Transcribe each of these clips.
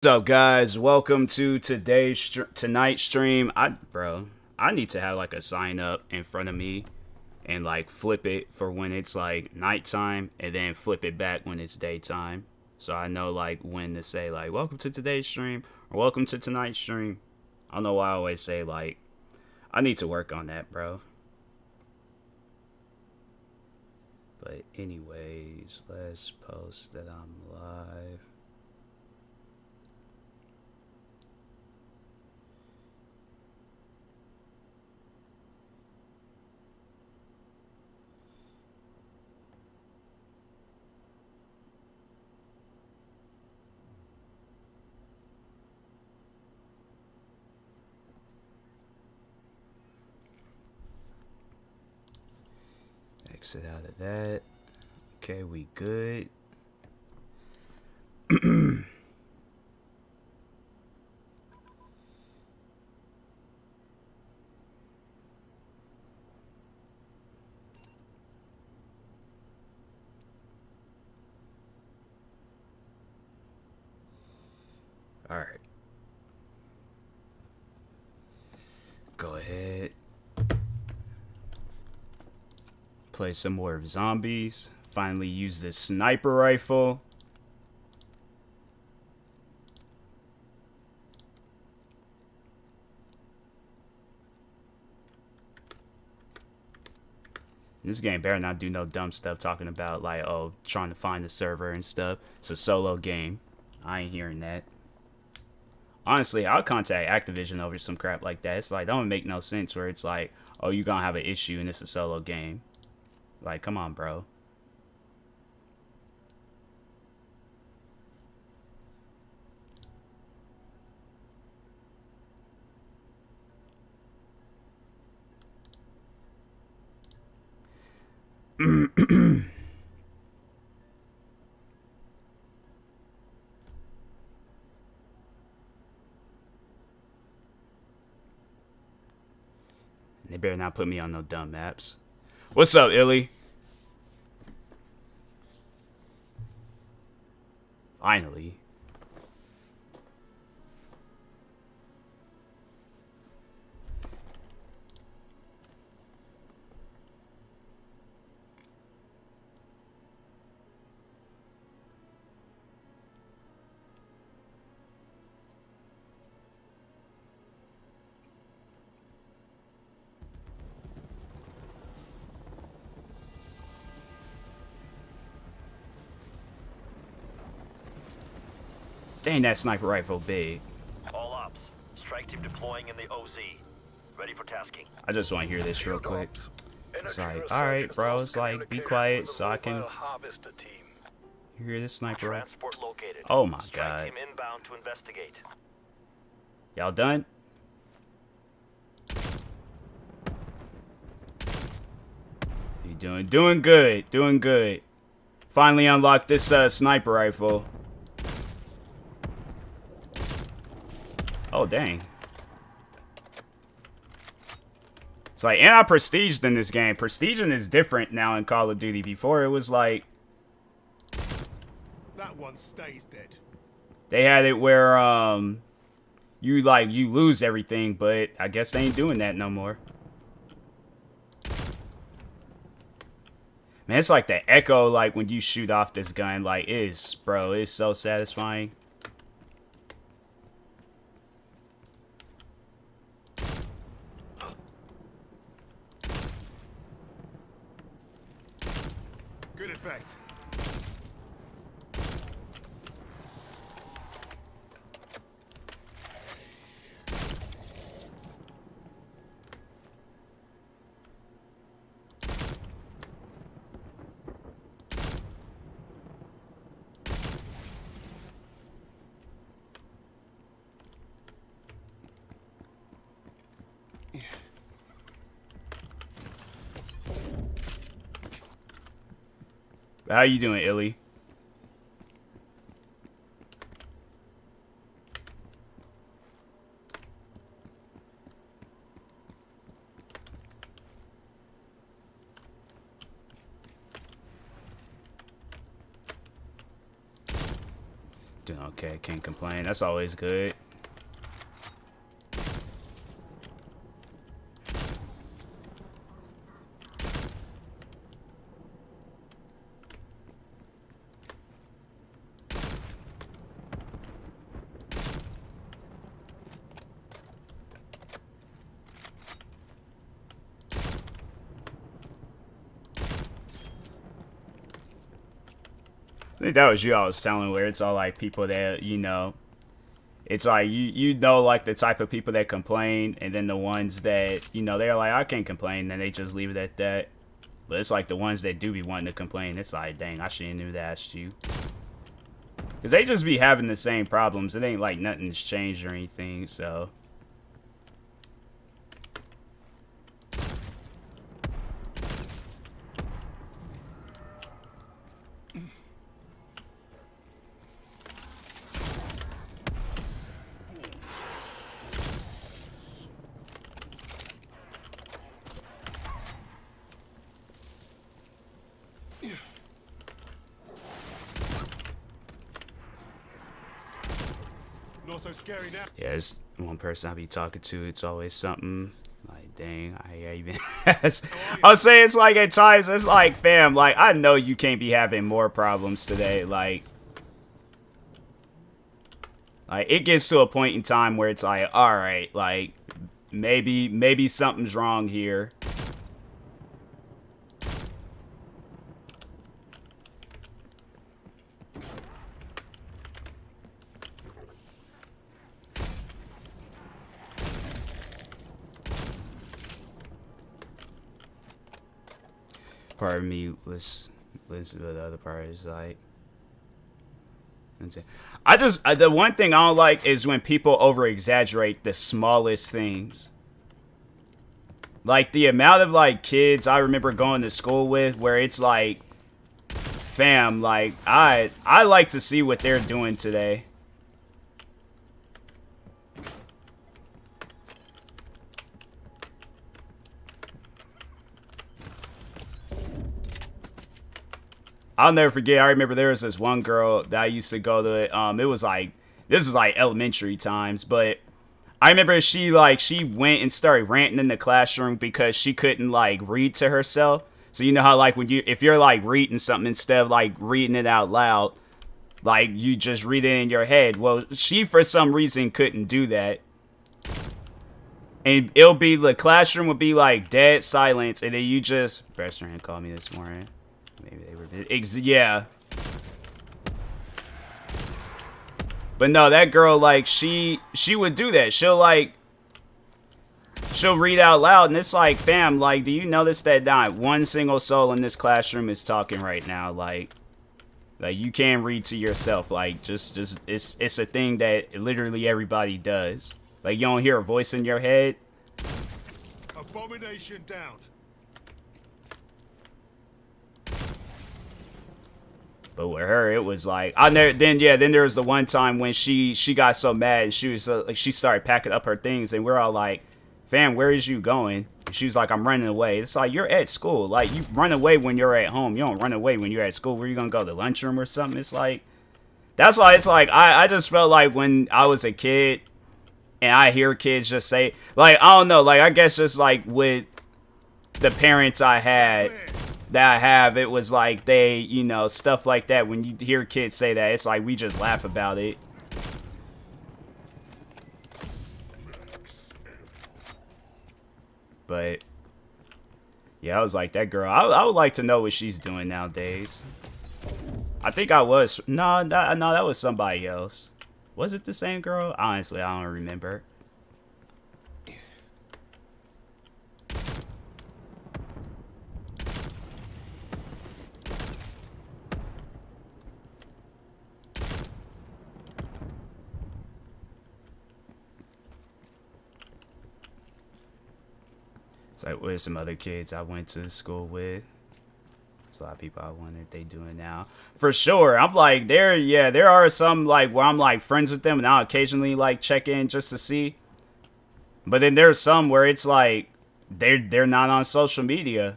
What's up, guys? Welcome to tonight's stream. I need to have like a sign up in front of me and like flip it for when it's like nighttime, and then flip it back when it's daytime, so I know like when to say like "Welcome to today's stream" or "Welcome to tonight's stream." I don't know why I always say like I need to work on that, bro. But anyways, let's post that I'm live. Exit out of that. Okay, we good. All right. Go ahead. Play some more of zombies. Finally use this sniper rifle. This game better not do no dumb stuff talking about like, oh, trying to find a server and stuff. It's a solo game. I ain't hearing that. Honestly, I'll contact Activision over some crap like that. It's like, that don't make no sense where it's like, oh, you gonna have an issue and it's a solo game. Like, come on, bro. They better not put me on no dumb maps. What's up, Illy? Finally. Dang, that sniper rifle big. All ops. Strike team deploying in the OZ. Ready for tasking. I just want to hear this real quick. It's like, alright, bro. It's like, be quiet so I can hear this sniper rifle. Transport located. Oh my Strike god. team inbound to investigate. Y'all done? You doing good. Doing good. Finally unlocked this sniper rifle. Oh, dang. It's like, and I prestiged in this game. Prestiging is different now in Call of Duty. Before, it was like... That one stays dead. They had it where, you lose everything, but I guess they ain't doing that no more. Man, it's like the echo, like, when you shoot off this gun, like, bro, it's so satisfying. Good effect. How you doing, Illy? Okay, can't complain. That's always good. I think that was you I was telling, where it's all like people that, you know, it's like you know, like the type of people that complain, and then the ones that, you know, they're like, I can't complain, and they just leave it at that. But it's like the ones that do be wanting to complain, it's like, dang, I shouldn't have asked you. Because they just be having the same problems. It ain't like nothing's changed or anything, so. Not so scary now. Yeah, it's one person I be talking to. It's always something like, dang, I even asked. I'll say it's like at times, it's like, fam, like, I know you can't be having more problems today. Like, it gets to a point in time where it's like, all right, like, maybe something's wrong here. Part of me listen to the other part is like, the one thing I don't like is when people over exaggerate the smallest things. Like the amount of like kids I remember going to school with, where it's like, fam, like I like to see what they're doing today. I'll never forget. I remember there was this one girl that I used to go to. It was like, this is like elementary times, but I remember she went and started ranting in the classroom because she couldn't like read to herself. So you know how like if you're like reading something instead of like reading it out loud, like you just read it in your head. Well, she for some reason couldn't do that. And the classroom would be like dead silence, and then you just, best friend called me this morning. Maybe they were, yeah. But no, that girl, like, she would do that. She'll read out loud, and it's like, fam, like, do you notice that not one single soul in this classroom is talking right now? Like you can't read to yourself. Like, just it's a thing that literally everybody does. Like, you don't hear a voice in your head. Abomination down. But with her, it was like, then there was the one time when she got so mad, and she was like, she started packing up her things, and we're all like, fam, where is you going? And she was like, I'm running away. It's like, you're at school. Like, you run away when you're at home. You don't run away when you're at school. Where you gonna go to the lunchroom or something? It's like, that's why it's like, I just felt like when I was a kid and I hear kids just say, like, I don't know, like, I guess just like with the parents I had, it was like they, you know, stuff like that. When you hear kids say that, it's like we just laugh about it. But yeah, I was like, that girl, I would like to know what she's doing nowadays. I think I was, no, that was somebody else. Was it the same girl? Honestly, I don't remember. It's like, where's some other kids I went to school with? There's a lot of people I wonder if they doing now. For sure. I'm like, there are some like where I'm like friends with them, and I'll occasionally like check in just to see. But then there's some where it's like they're not on social media.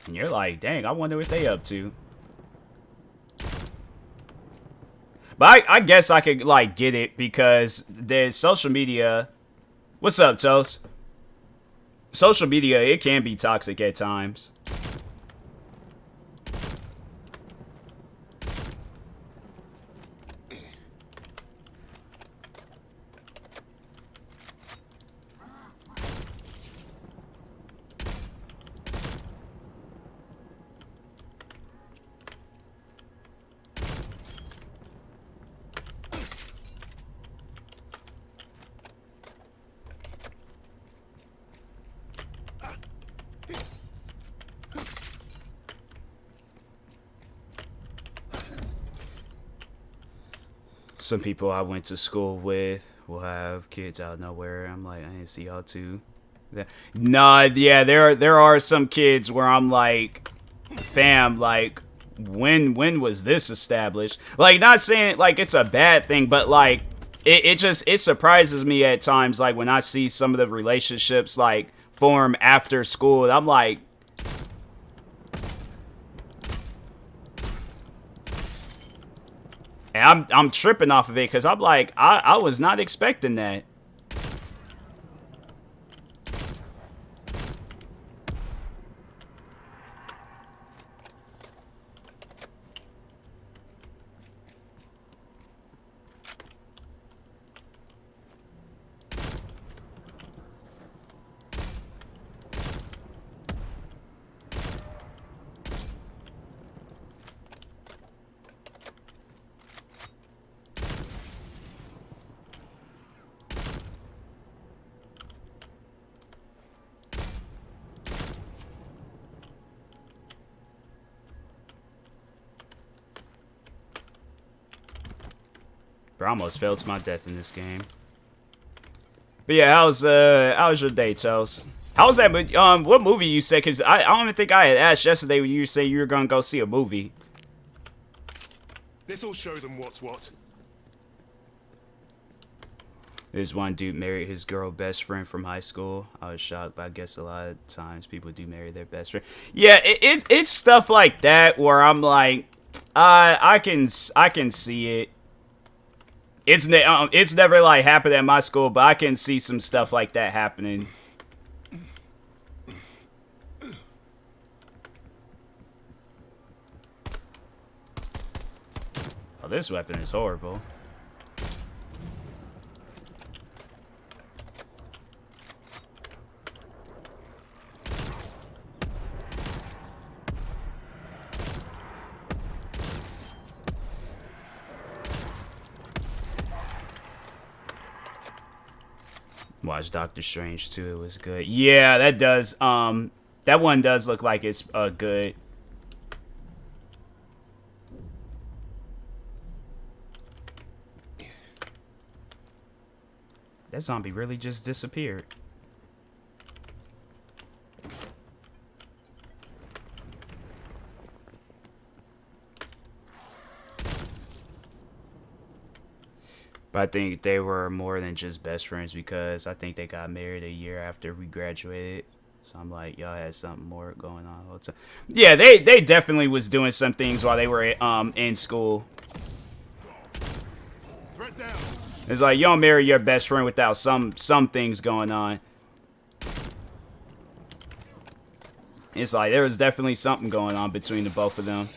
And you're like, dang, I wonder what they up to. But I guess I could, like, get it because there's social media. What's up, Toast? Social media, it can be toxic at times. Some people I went to school with will have kids out of nowhere. I'm like, I didn't see y'all too. Nah, yeah, there are some kids where I'm like, fam, like, when was this established? Like, not saying like it's a bad thing, but like it surprises me at times, like when I see some of the relationships like form after school. I'm like, and I'm tripping off of it because I'm like, I was not expecting that. Bro, I almost fell to my death in this game. But yeah, how was your day, Chels? How was that? What movie you said? Cause I don't even think I had asked yesterday when you say you were gonna go see a movie. This'll show them what's what. This one dude married his girl best friend from high school. I was shocked, but I guess a lot of times people do marry their best friend. Yeah, it's stuff like that where I'm like, I can see it. It's never like happened at my school, but I can see some stuff like that happening. Oh, this weapon is horrible. Watch Doctor Strange 2, it was good. Yeah, that does, that one does look like it's, good. That zombie really just disappeared. But I think they were more than just best friends because I think they got married a year after we graduated. So I'm like, y'all had something more going on the whole time. Yeah, they definitely was doing some things while they were in school. Threat down. It's like you don't marry your best friend without some things going on. It's like there was definitely something going on between the both of them.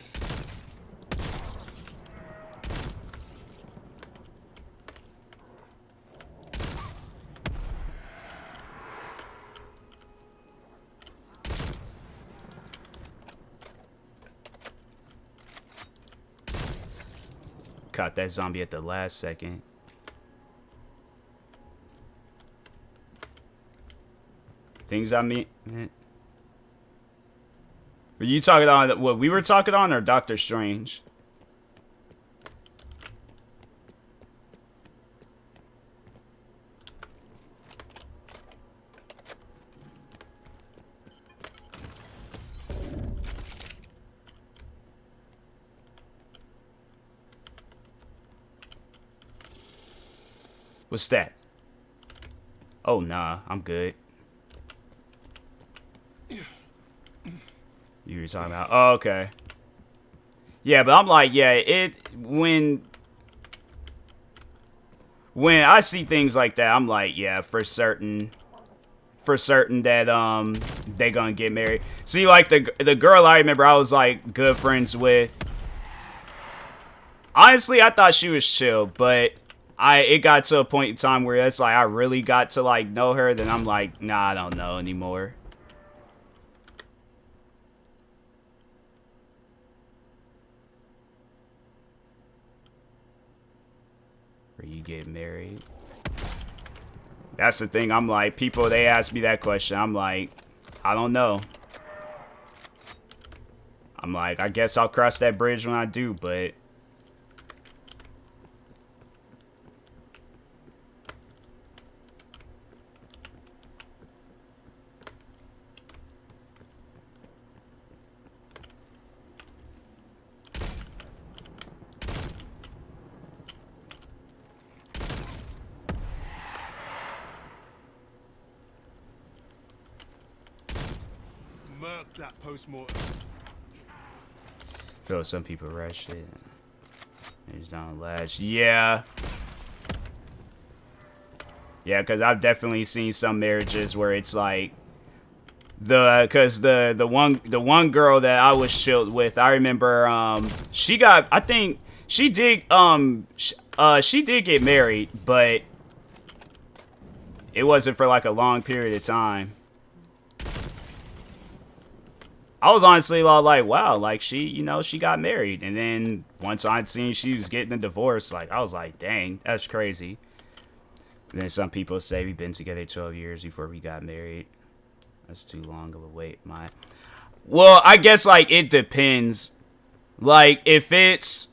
Caught that zombie at the last second. Things I mean. Were you talking on what we were talking on or Doctor Strange? What's that? Oh, nah, I'm good. you're talking about. Oh, okay. Yeah, but I'm like, yeah, when I see things like that, I'm like, yeah, for certain that they gonna get married. See, like the girl I remember I was like good friends with. Honestly, I thought she was chill, but it got to a point in time where it's like I really got to like know her, then I'm like, nah, I don't know anymore. Where you get married? That's the thing. I'm like, people, they ask me that question. I'm like, I don't know. I'm like, I guess I'll cross that bridge when I do, but Murk that post-mortem. I feel some people rush it. It's not latch. Yeah. Yeah, because I've definitely seen some marriages where it's like because the one girl that I was chilled with, I remember she got, I think she did she did get married, but it wasn't for like a long period of time. I was honestly like, wow, like she got married, and then once I'd seen she was getting a divorce, like I was like, dang, that's crazy. And then some people say we've been together 12 years before we got married. That's too long of a wait. Well, I guess like it depends. Like if it's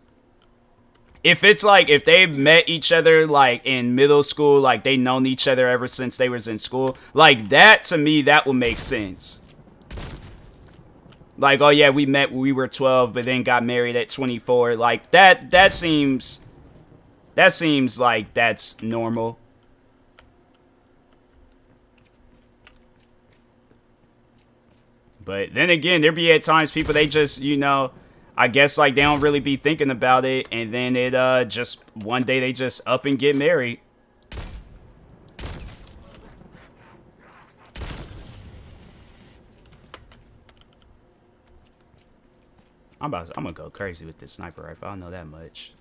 like if they met each other like in middle school, like they known each other ever since they was in school, like that to me that would make sense. Like, oh yeah, we met when we were 12, but then got married at 24. Like that seems like that's normal. But then again, there be at times people, they just, I guess like they don't really be thinking about it, and then it just one day they just up and get married. I'm gonna go crazy with this sniper rifle. I don't know that much.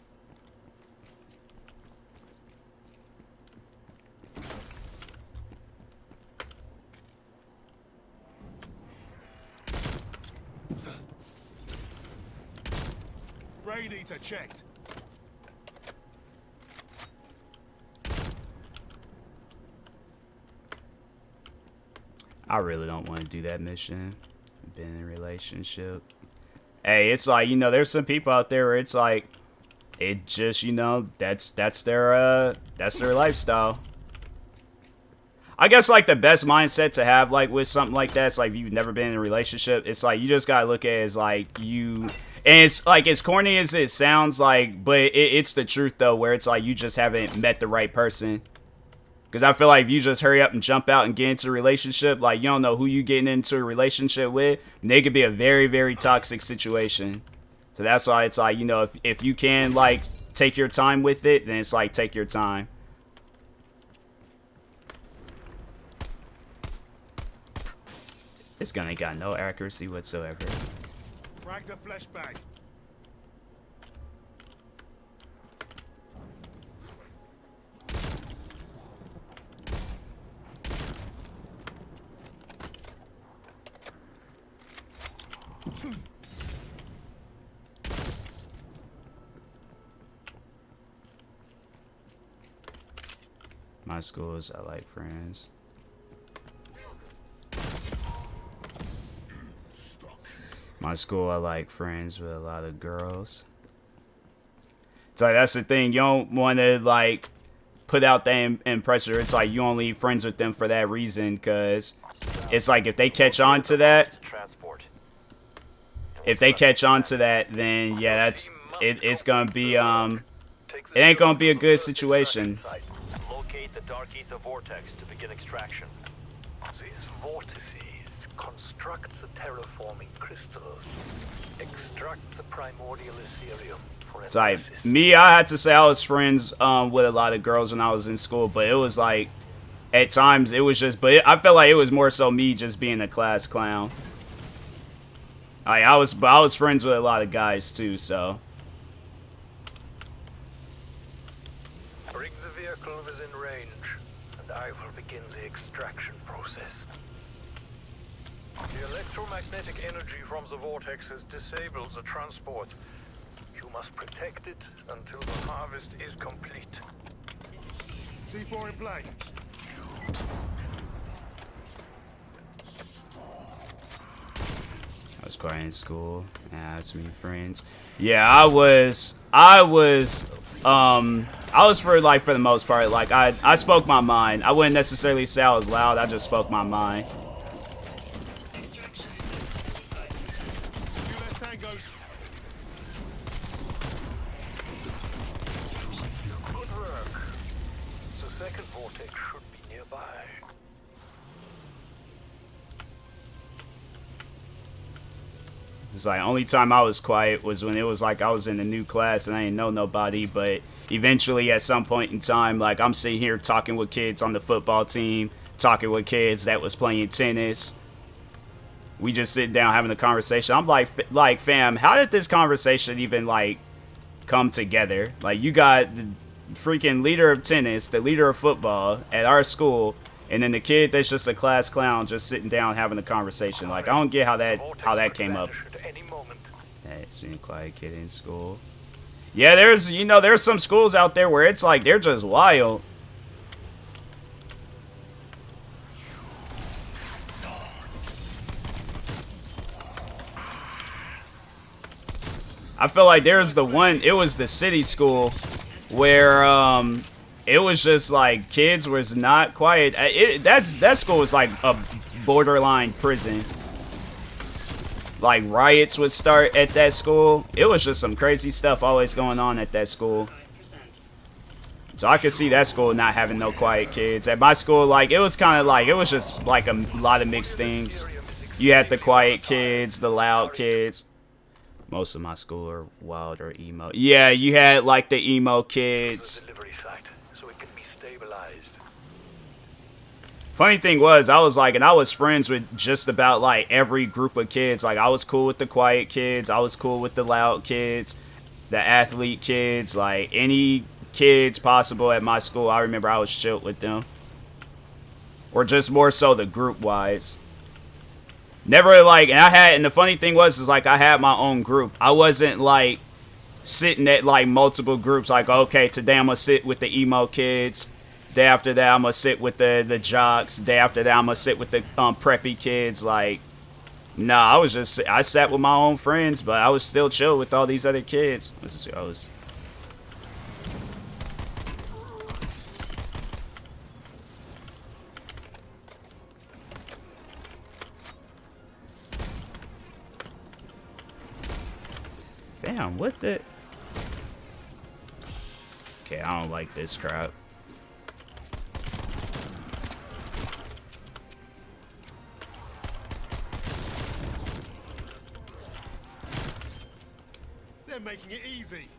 Radiator checked. I really don't want to do that mission. Been in a relationship. Hey, it's like, there's some people out there where it's like, it just, that's their lifestyle. I guess like the best mindset to have like with something like that, it's like if you've never been in a relationship, it's like you just gotta look at it as like and it's like as corny as it sounds like, but it's the truth though, where it's like you just haven't met the right person. Because I feel like if you just hurry up and jump out and get into a relationship, like you don't know who you getting into a relationship with, and they could be a very, very toxic situation. So that's why it's like, if you can like take your time with it, then it's like take your time. This gun ain't got no accuracy whatsoever. Frag the flashbang. My schools, I like friends. My school, I like friends with a lot of girls. So that's the thing. You don't want to like put out that impression. It's like you only friends with them for that reason, because it's like if they catch on to that, then yeah, that's it. It's gonna be it ain't gonna be a good situation. Locate the dark ether vortex to begin extraction. These vortices Construct the terraforming crystals. Extract the primordial Ethereum for It's like analysis. me, I had to say I was friends with a lot of girls when I was in school, but it was like at times it was just, but I felt like it was more so me just being a class clown. Like I was friends with a lot of guys too, so. Bring the vehicle within range, and I will begin the extraction process. The electromagnetic energy from the vortex has disabled the transport. You must protect it until the harvest is complete. C4 in play. I was quiet in school. Yeah, that's me friends. Yeah, I was for the most part, like I spoke my mind. I wouldn't necessarily say I was loud, I just spoke my mind. Few less tangos. Good work. The second vortex should be nearby. It's like only time I was quiet was when it was like I was in a new class and I didn't know nobody, but eventually at some point in time, like I'm sitting here talking with kids on the football team, talking with kids that was playing tennis. We just sit down having a conversation. I'm like fam, how did this conversation even like come together? Like you got the freaking leader of tennis, the leader of football at our school, and then the kid that's just a class clown just sitting down having a conversation. Like I don't get how that came up. That seemed quiet kid in school. Yeah, there's some schools out there where it's like they're just wild. I feel like there's the one, it was the city school where it was just like kids was not quiet. That school was like a borderline prison. Like riots would start at that school. It was just some crazy stuff always going on at that school. So I could see that school not having no quiet kids. At my school, like it was kind of like, it was just like a lot of mixed things. You had the quiet kids, the loud kids. Most of my school are wild or emo. Yeah, you had like the emo kids. Funny thing was, I was friends with just about like every group of kids. Like I was cool with the quiet kids. I was cool with the loud kids, the athlete kids, like any kids possible at my school. I remember I was chill with them. Or just more so the group wise. Never like, and the funny thing was, is like I had my own group. I wasn't like sitting at like multiple groups. Like, okay, today I'm gonna sit with the emo kids. Day after that, I'm gonna sit with the jocks. Day after that, I'm gonna sit with the preppy kids. Like, nah, I sat with my own friends, but I was still chill with all these other kids. Damn, what the? Okay, I don't like this crap. They're making it easy.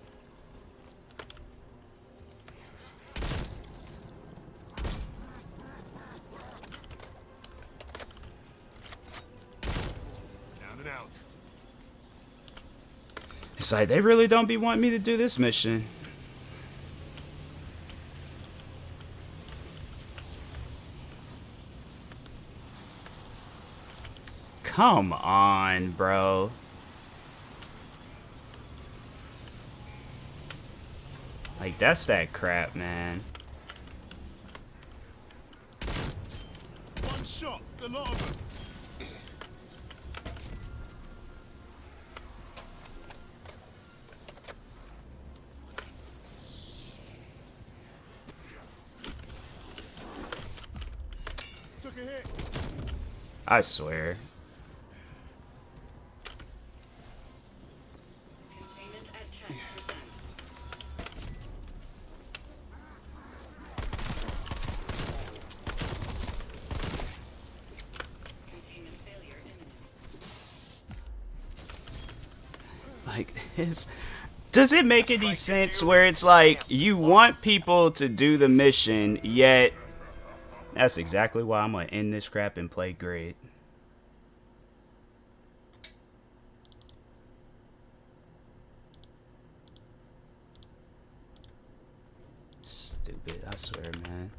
Down and out. It's like, they really don't be wanting me to do this mission. Come on, bro. Like, that's that crap, man. One shot, a lot of them. Took a hit. I swear. Containment at 10%. Containment failure Does it make any sense where it's like you want people to do the mission, yet that's exactly why I'm gonna end this crap and play grid. Stupid, I swear, man.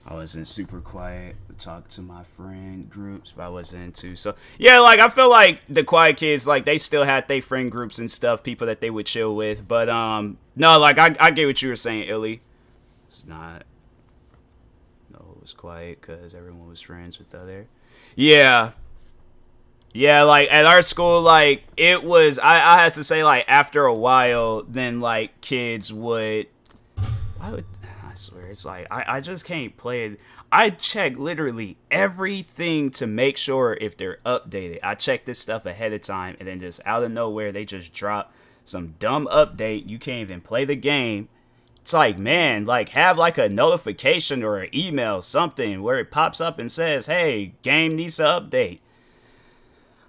I wasn't super quiet. Talk to my friend groups, but I wasn't into. So yeah, like I feel like the quiet kids, like they still had their friend groups and stuff, people that they would chill with. But no, like I get what you were saying, Illy. It's not. No, it was quiet because everyone was friends with the other. Yeah. Yeah, like at our school, like it was. I had to say, like after a while, then like kids would. Why would I swear it's like I just can't play it. I check literally everything to make sure if they're updated. I check this stuff ahead of time, and then just out of nowhere they just drop some dumb update. You can't even play the game. It's like, man, like have like a notification or an email, something where it pops up and says, "Hey, game needs to update."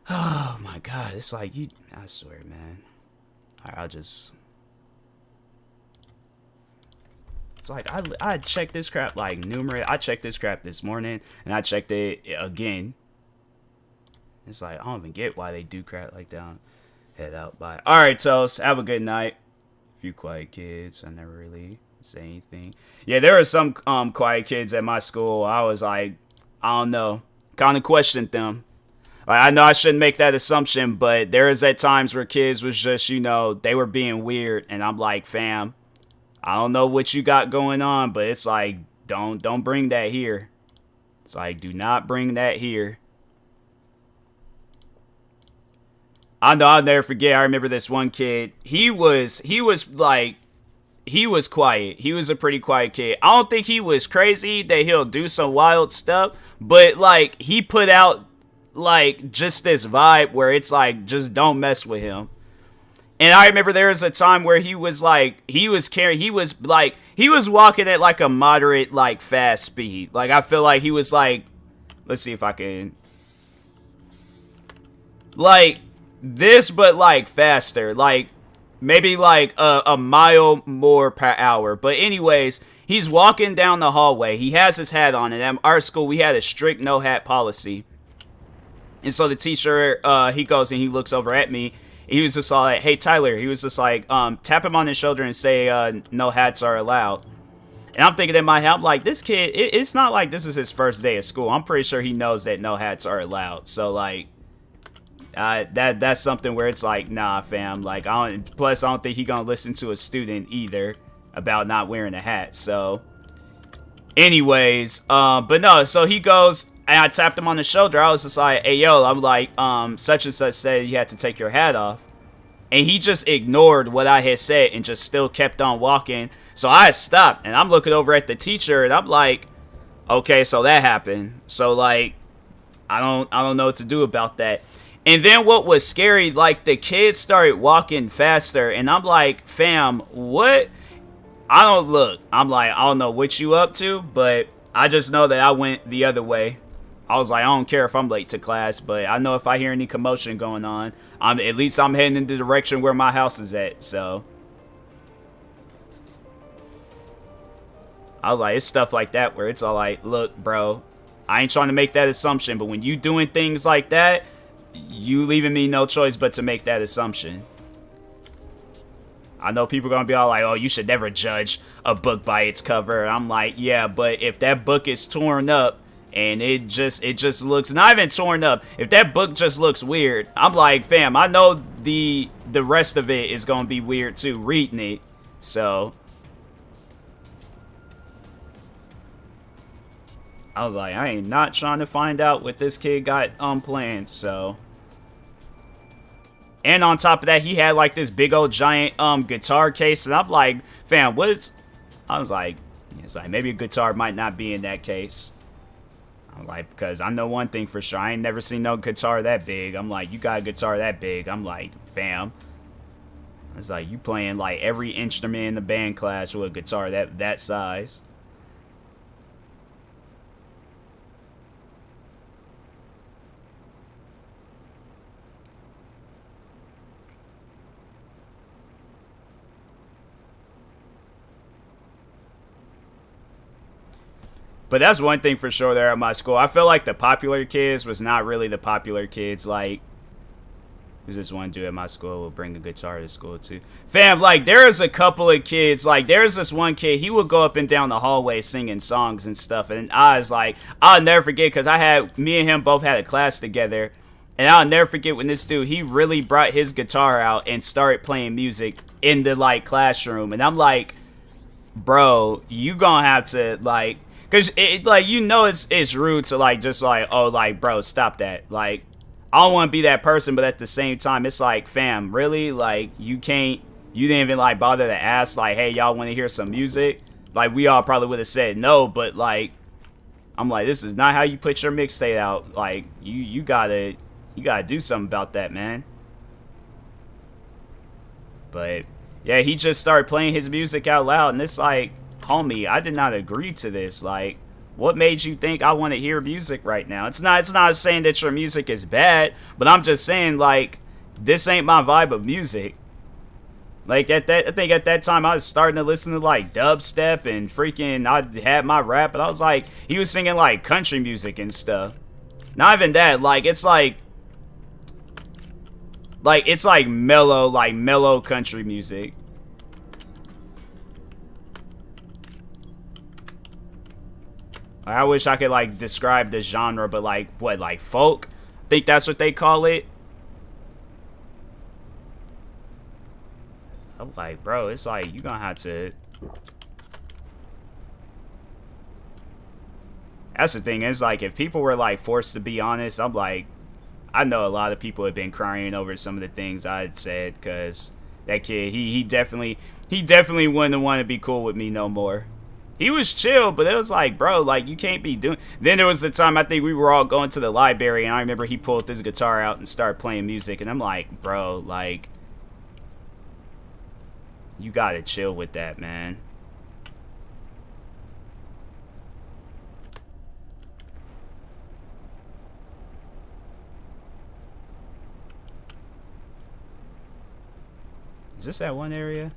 Oh my god, it's like you. I swear, man. Alright, I'll just. It's like I checked this crap like numerous. I checked this crap this morning, and I checked it again. It's like I don't even get why they do crap like that. Head out. Bye. All right, Toast. Have a good night. A few quiet kids. I never really say anything. Yeah, there were some quiet kids at my school. I was like, I don't know, kind of questioned them. Like, I know I shouldn't make that assumption, but there is at times where kids was just, you know, they were being weird, and I'm like, fam. I don't know what you got going on, but it's like, don't bring that here. It's like, do not bring that here. I know I'll never forget. I remember this one kid. He was quiet. He was a pretty quiet kid. I don't think he was crazy that he'll do some wild stuff, but like he put out like just this vibe where it's like, just don't mess with him. And I remember there was a time where he was walking at like a moderate, like fast speed. Like I feel like he was like, let's see if I can, like this, but like faster, like maybe like a mile more per hour. But anyways, he's walking down the hallway. He has his hat on, and at our school we had a strict no hat policy. And so the teacher, he goes and he looks over at me. He was just like, hey, Tyler. He was just like, tap him on his shoulder and say, no hats are allowed. And I'm thinking in my head, I'm like, this kid, it's not like this is his first day of school. I'm pretty sure he knows that no hats are allowed. So, like, that's something where it's like, nah, fam. Like, plus, I don't think he gonna listen to a student either about not wearing a hat. So, anyways, but no, so he goes, and I tapped him on the shoulder. I was just like, hey, yo, I'm like, such and such said you had to take your hat off. And he just ignored what I had said and just still kept on walking. So I stopped, and I'm looking over at the teacher, and I'm like, okay, so that happened. So, like, I don't know what to do about that. And then what was scary, like, the kids started walking faster, and I'm like, fam, what? I'm like, I don't know what you up to, but I just know that I went the other way. I was like, I don't care if I'm late to class, but I know if I hear any commotion going on, at least I'm heading in the direction where my house is at, so. I was like, it's stuff like that where it's all like, look, bro, I ain't trying to make that assumption, but when you doing things like that, you leaving me no choice but to make that assumption. I know people are going to be all like, oh, you should never judge a book by its cover. I'm like, yeah, but if that book is torn up, and it just looks not even torn up. If that book just looks weird, I'm like, fam, I know the rest of it is gonna be weird too, reading it. So I was like, I ain't not trying to find out what this kid got planned. So, and on top of that, he had like this big old giant guitar case, and I'm like, fam, what is? I was like, it's like maybe a guitar might not be in that case. I'm like, because I know one thing for sure. I ain't never seen no guitar that big. I'm like, you got a guitar that big. I'm like, fam. It's like, you playing like every instrument in the band class with a guitar that size. But that's one thing for sure there at my school. I feel like the popular kids was not really the popular kids. Like, there's this one dude at my school who will bring a guitar to school too. Fam, like, there's a couple of kids. Like, there's this one kid. He would go up and down the hallway singing songs and stuff. And I was like, I'll never forget because me and him both had a class together. And I'll never forget when this dude, he really brought his guitar out and started playing music in the, like, classroom. And I'm like, bro, you gonna have to, like, because, like, you know it's rude to, like, just, like, oh, like, bro, stop that. Like, I don't want to be that person, but at the same time, it's like, fam, really? Like, you didn't even, like, bother to ask, like, hey, y'all want to hear some music? Like, we all probably would have said no, but, like, I'm like, this is not how you put your mixtape out. Like, you gotta do something about that, man. But yeah, he just started playing his music out loud, and it's like, homie, I did not agree to this. Like, what made you think I want to hear music right now? It's not saying that your music is bad, but I'm just saying, like, this ain't my vibe of music. Like, I think at that time I was starting to listen to, like, dubstep and freaking, I had my rap, but I was like, he was singing, like, country music and stuff. Not even that, like, it's like mellow country music. I wish I could, like, describe the genre, but, like, what, like, folk? I think that's what they call it. I'm like, bro, it's like, you gonna have to... That's the thing, it's like, if people were, like, forced to be honest, I'm like, I know a lot of people have been crying over some of the things I had said, because that kid, he definitely wouldn't want to be cool with me no more. He was chill, but it was like, bro, like, you can't be doing... Then there was the time I think we were all going to the library, and I remember he pulled his guitar out and started playing music, and I'm like, bro, like, you gotta chill with that, man. Is this that one area?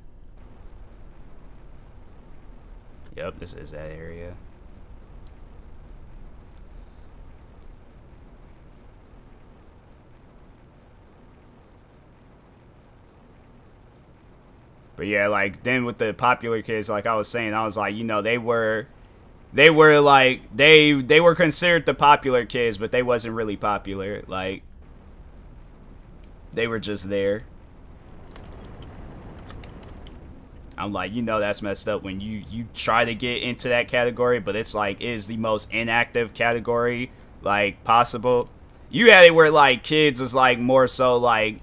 Yep, this is that area. But yeah, like, then with the popular kids, like I was saying, I was like, you know, they were like, they were considered the popular kids, but they wasn't really popular. Like, they were just there. I'm like, you know, that's messed up when you try to get into that category, but it's like, it is the most inactive category, like, possible. You had it where, like, kids is, like, more so, like,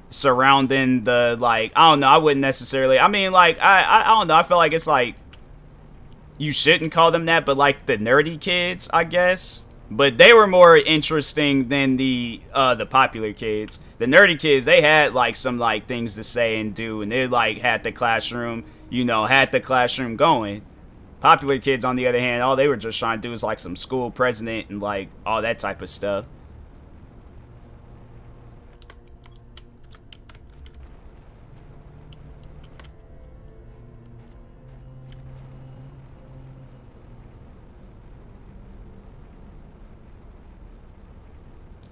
surrounding the, like, I don't know, I wouldn't necessarily, I mean, like, I don't know, I feel like it's, like, you shouldn't call them that, but, like, the nerdy kids, I guess. But they were more interesting than the popular kids. The nerdy kids, they had, like, some, like, things to say and do, and they, like, had the classroom, you know, going. Popular kids, on the other hand, all they were just trying to do was, like, some school president and, like, all that type of stuff.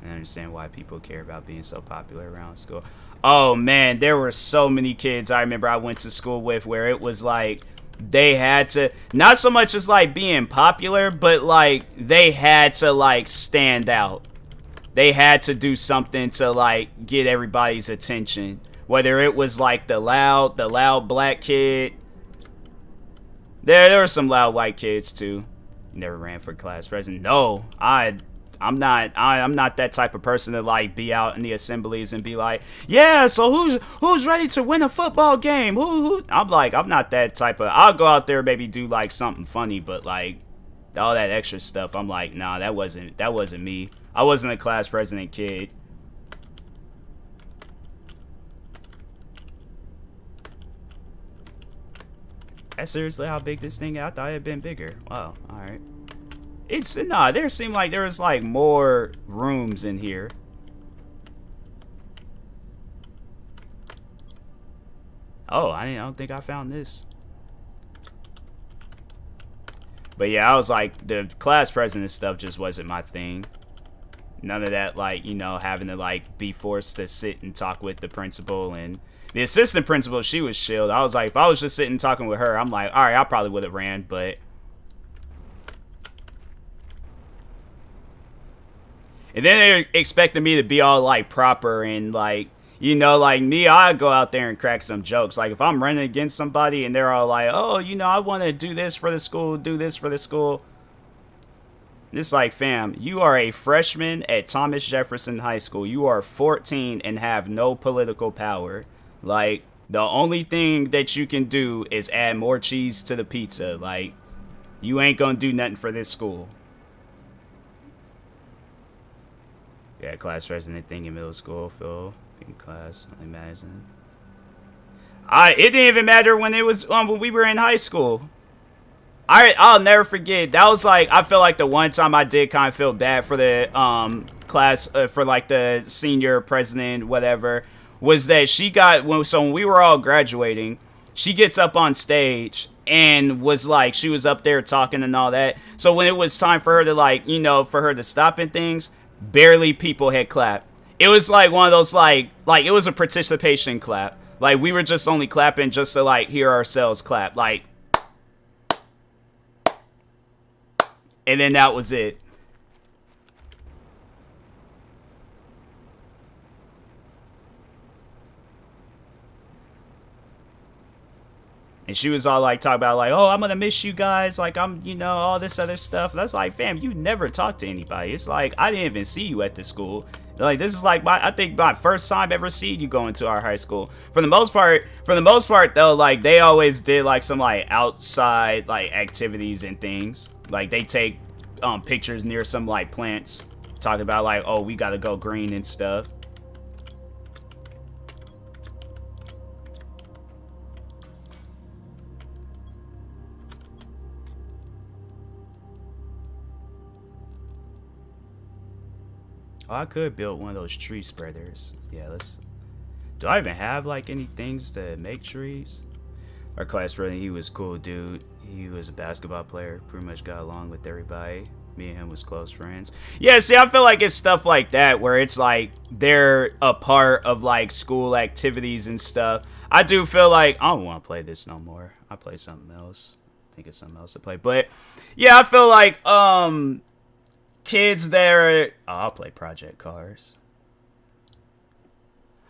I understand why people care about being so popular around school. Oh man, there were so many kids I remember I went to school with where it was like they had to, not so much as like being popular, but like they had to like stand out. They had to do something to like get everybody's attention. Whether it was like the loud black kid. There were some loud white kids too. Never ran for class president. No, I'm not that type of person to like be out in the assemblies and be like, yeah, so who's ready to win a football game? Who? I'm like, I'm not that type of. I'll go out there, maybe do like something funny, but like all that extra stuff, I'm like, nah, that wasn't me. I wasn't a class president kid. That's seriously how big this thing is? I thought it had been bigger. Wow, alright. It's, nah, there seemed like there was like more rooms in here. Oh, I don't think I found this. But yeah, I was like, the class president stuff just wasn't my thing. None of that, like, you know, having to, like, be forced to sit and talk with the principal. And the assistant principal, she was chilled. I was like, if I was just sitting talking with her, I'm like, all right, I probably would have ran, but... And then they're expecting me to be all, like, proper and, like, you know, like, me, I go out there and crack some jokes. Like, if I'm running against somebody and they're all like, oh, you know, I want to do this for the school, do this for the school. It's like, fam, you are a freshman at Thomas Jefferson High School. You are 14 and have no political power. Like, the only thing that you can do is add more cheese to the pizza. Like, you ain't gonna do nothing for this school. Yeah, class president thing in middle school, Phil. In class, imagine. It didn't even matter when it was when we were in high school. I'll never forget. That was like, I feel like the one time I did kind of feel bad for the class for like the senior president, whatever, was that she got when we were all graduating, she gets up on stage and was like, she was up there talking and all that. So when it was time for her to, like, you know, for her to stop and things, barely people had clapped. It was like one of those like it was a participation clap. Like, we were just only clapping just to, like, hear ourselves clap. Like, and then that was it. And she was all like, talking about like, oh, I'm gonna miss you guys. Like, I'm, you know, all this other stuff. That's like, fam, you never talk to anybody. It's like, I didn't even see you at the school. Like, this is like I think my first time ever seeing you going to our high school. For the most part though, like, they always did like some like outside like activities and things. Like, they take pictures near some like plants, talking about like, oh, we gotta go green and stuff. Oh, I could build one of those tree spreaders. Yeah, let's... Do I even have, like, any things to make trees? Our class president, he was cool, dude. He was a basketball player. Pretty much got along with everybody. Me and him was close friends. Yeah, see, I feel like it's stuff like that where it's, like, they're a part of, like, school activities and stuff. I do feel like... I don't want to play this no more. I'll play something else. I think it's something else to play. But, yeah, I feel like, kids there... Oh, I'll play Project Cars.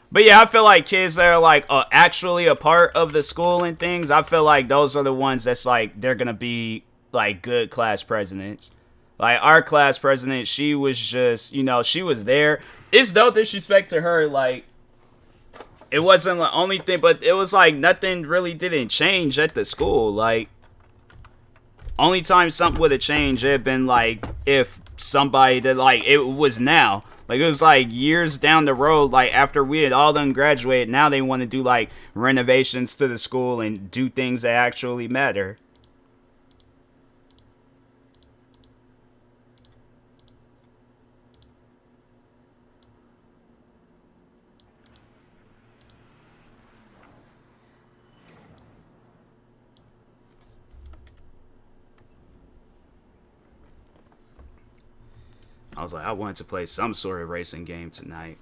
But yeah, I feel like kids that are like actually a part of the school and things, I feel like those are the ones that's like, they're gonna be like good class presidents. Like, our class president, she was just, you know, she was there. It's no disrespect to her, like, it wasn't the only thing, but it was like nothing really didn't change at the school. Like, only time something would have changed, it'd been like if somebody that, like, it was now. Like, it was like years down the road, like after we had all done graduated, now they want to do like renovations to the school and do things that actually matter. I was like, I wanted to play some sort of racing game tonight.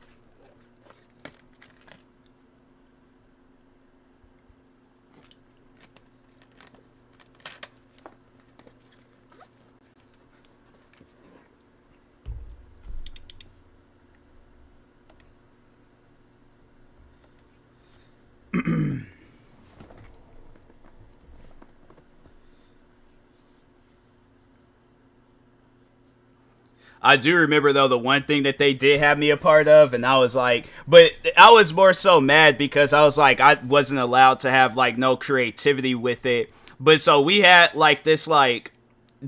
I do remember, though, the one thing that they did have me a part of, and I was like, but I was more so mad because I was like, I wasn't allowed to have, like, no creativity with it. But so we had, like, this, like,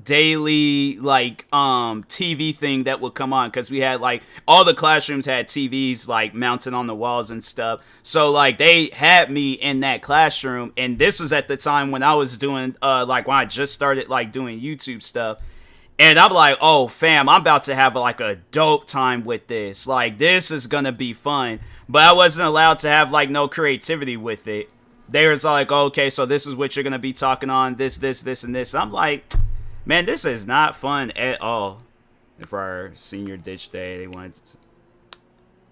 daily, like, TV thing that would come on, because we had, like, all the classrooms had TVs, like, mounted on the walls and stuff. So, like, they had me in that classroom, and this was at the time when I was doing, like, when I just started, like, doing YouTube stuff. And I'm like, oh, fam, I'm about to have, like, a dope time with this. Like, this is going to be fun. But I wasn't allowed to have, like, no creativity with it. They was like, oh, okay, so this is what you're going to be talking on, this, and this. I'm like, Man, this is not fun at all. For our senior ditch day, they wanted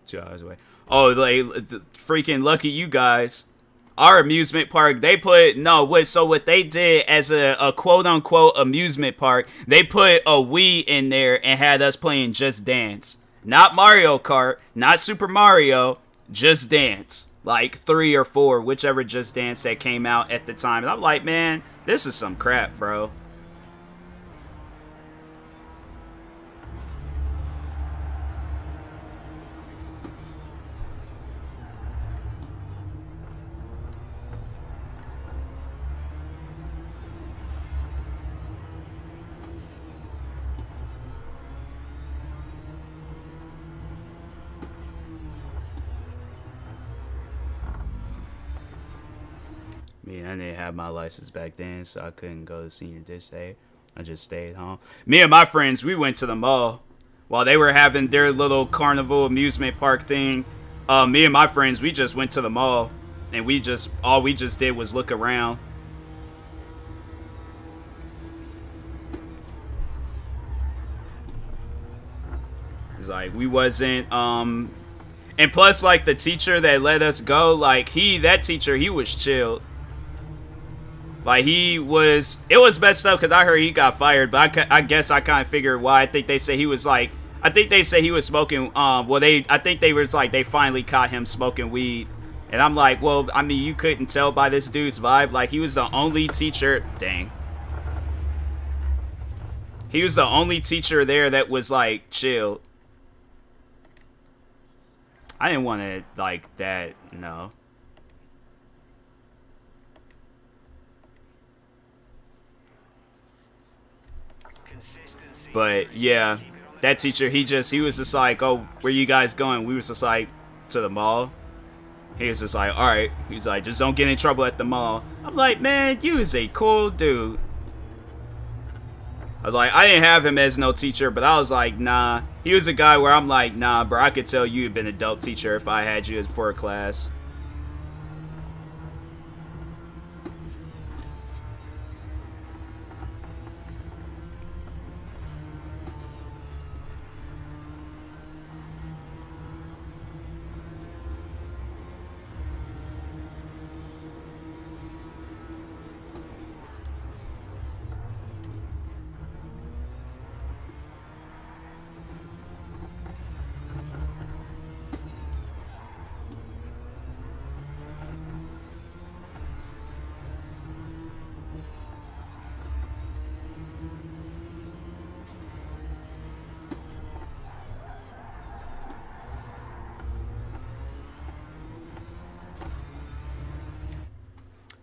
2 hours away. Oh, like freaking lucky you guys. Our amusement park, they put so what they did as a quote unquote amusement park, they put a Wii in there and had us playing Just Dance. Not Mario Kart, not Super Mario, Just Dance. Like 3 or 4, whichever Just Dance that came out at the time. And I'm like, man, this is some crap, bro. Me, I didn't have my license back then, so I couldn't go to senior ditch day. I just stayed home. Me and my friends, we went to the mall while they were having their little carnival amusement park thing. Me and my friends, we just went to the mall, and all we just did was look around. It's like we wasn't and plus, like, the teacher that let us go, like, that teacher, he was chilled. Like, it was messed up because I heard he got fired, but I guess I kind of figured why. I think they say he was, like, I think they say he was smoking, I think they was, like, they finally caught him smoking weed. And I'm like, well, I mean, you couldn't tell by this dude's vibe. Like, he was the only teacher, dang. He was the only teacher there that was, like, chill. I didn't want to, like, that, no. But yeah, that teacher, he was just like, oh, where you guys going? We was just like, to the mall. He was just like, alright. He's like, just don't get in trouble at the mall. I'm like, man, you is a cool dude. I was like, I didn't have him as no teacher, but I was like, nah. He was a guy where I'm like, nah, bro, I could tell you had been a dope teacher if I had you for a class.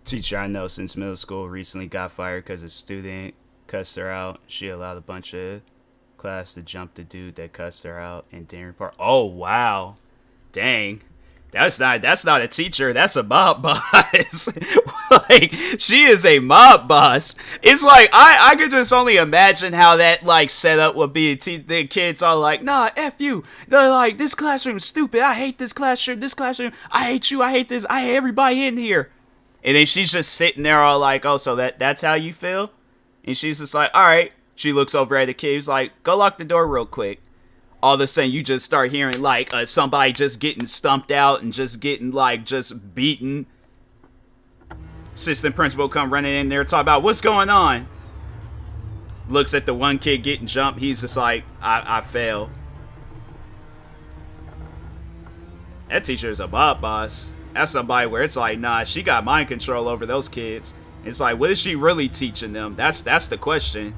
Teacher I know since middle school recently got fired because a student cussed her out. She allowed a bunch of class to jump the dude that cussed her out and didn't report. Oh wow, dang, that's not a teacher. That's a mob boss. Like, she is a mob boss. It's like I could just only imagine how that like setup would be. The kids are like, nah, F you. They're like, this classroom's stupid. I hate this classroom. This classroom. I hate you. I hate this. I hate everybody in here. And then she's just sitting there all like, oh, so that's how you feel? And she's just like, all right. She looks over at the kid. He's like, go lock the door real quick. All of a sudden, you just start hearing, like, somebody just getting stumped out and just getting, like, just beaten. Assistant principal come running in there, talk about, what's going on? Looks at the one kid getting jumped. He's just like, I failed. That teacher is a mob boss. That's somebody where it's like, nah, she got mind control over those kids. It's like, what is she really teaching them? That's the question.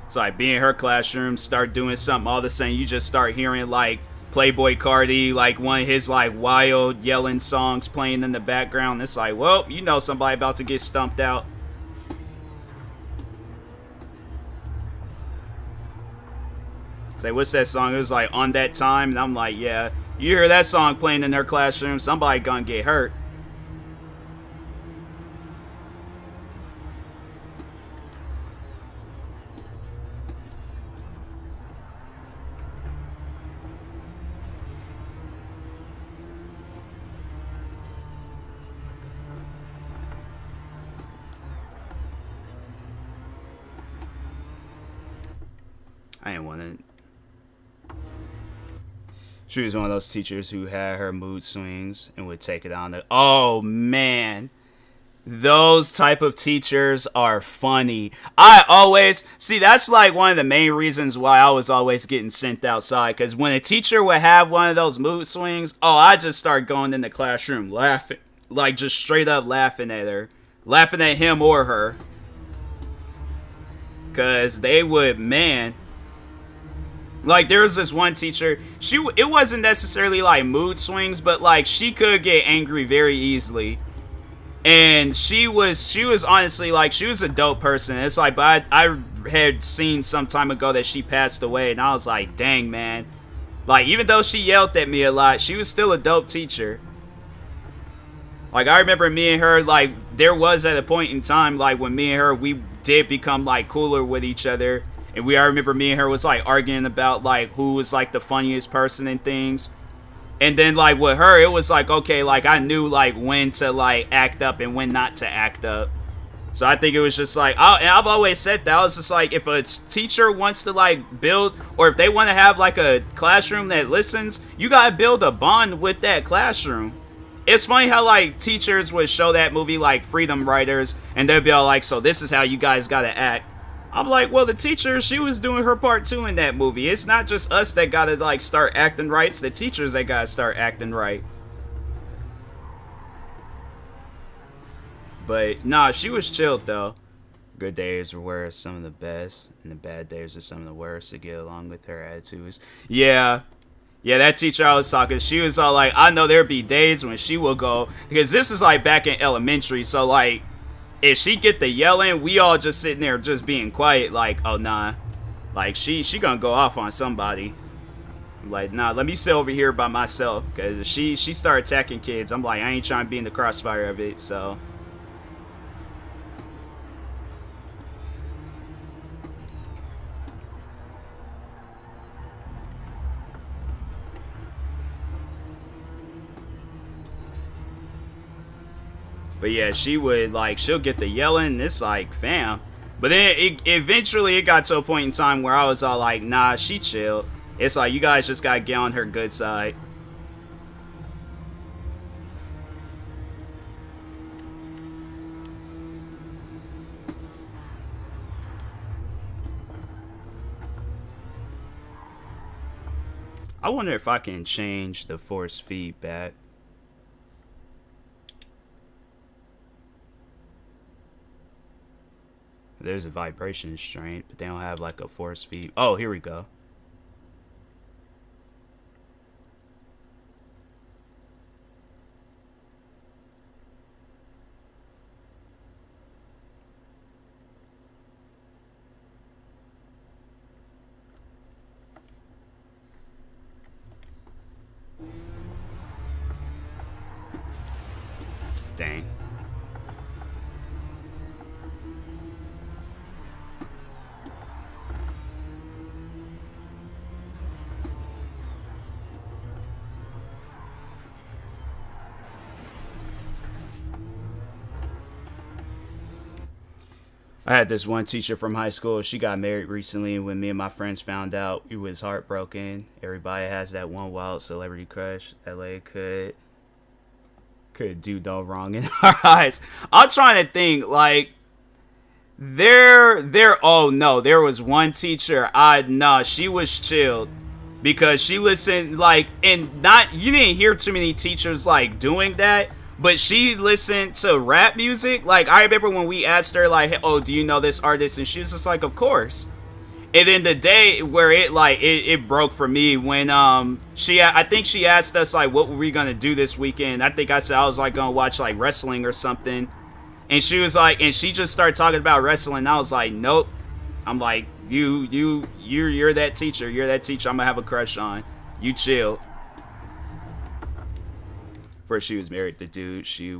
It's like, be in her classroom, start doing something, all of a sudden you just start hearing like Playboy Cardi, like one of his like wild yelling songs playing in the background. It's like, well, you know somebody about to get stumped out. Say, what's that song? It was like On That Time, and I'm like, yeah, you hear that song playing in their classroom, somebody gonna get hurt. I didn't want to. She was one of those teachers who had her mood swings and would take it on the. Oh man, those type of teachers are funny. I always see that's like one of the main reasons why I was always getting sent outside. Because when a teacher would have one of those mood swings, oh, I just start going in the classroom laughing, like just straight up laughing at her, laughing at him or her. Because they would, man. Like, there was this one teacher, it wasn't necessarily, like, mood swings, but, like, she could get angry very easily. And she was honestly, like, she was a dope person. It's like, but I had seen some time ago that she passed away, and I was like, dang, man. Like, even though she yelled at me a lot, she was still a dope teacher. Like, I remember me and her, like, there was at a point in time, like, when me and her, we did become, like, cooler with each other. And I remember me and her was, like, arguing about, like, who was, like, the funniest person and things. And then, like, with her, it was, like, okay, like, I knew, like, when to, like, act up and when not to act up. So I think it was just, like, and I've always said that. I was just, like, if a teacher wants to, like, build, or if they want to have, like, a classroom that listens, you gotta build a bond with that classroom. It's funny how, like, teachers would show that movie, like, Freedom Writers, and they'd be all like, so this is how you guys gotta act. I'm like, well, the teacher, she was doing her part too in that movie. It's not just us that gotta, like, start acting right. It's the teachers that gotta start acting right. But, nah, she was chilled, though. Good days were some of the best, and the bad days are some of the worst to get along with her attitudes. Yeah. Yeah, that teacher I was talking, she was all like, I know there'd be days when she will go, because this is, like, back in elementary, so, like, if she get the yelling, we all just sitting there just being quiet, like, oh, nah. Like, she gonna go off on somebody. Like, nah, let me sit over here by myself. Because if she start attacking kids, I'm like, I ain't trying to be in the crossfire of it, so. But yeah, she would, like, she'll get the yelling, and it's like, fam. But then eventually it got to a point in time where I was all like, nah, she chilled. It's like, you guys just gotta get on her good side. I wonder if I can change the force feedback. There's a vibration restraint, but they don't have like a force feed. Oh, here we go. Dang. I had this one teacher from high school. She got married recently, and when me and my friends found out, we was heartbroken. Everybody has that one wild celebrity crush. LA could do no wrong in our eyes. I'm trying to think, like, oh no, there was one teacher. She was chilled because she listened, like, and you didn't hear too many teachers like doing that. But she listened to rap music. Like, I remember when we asked her, like, oh, do you know this artist? And she was just like, of course. And then the day where it broke for me when I think she asked us, like, what were we gonna do this weekend? I think I said I was like gonna watch like wrestling or something. And she was like, and she just started talking about wrestling. And I was like, nope. I'm like, you're that teacher. You're that teacher I'm gonna have a crush on. You chill. First, she was married to the dude she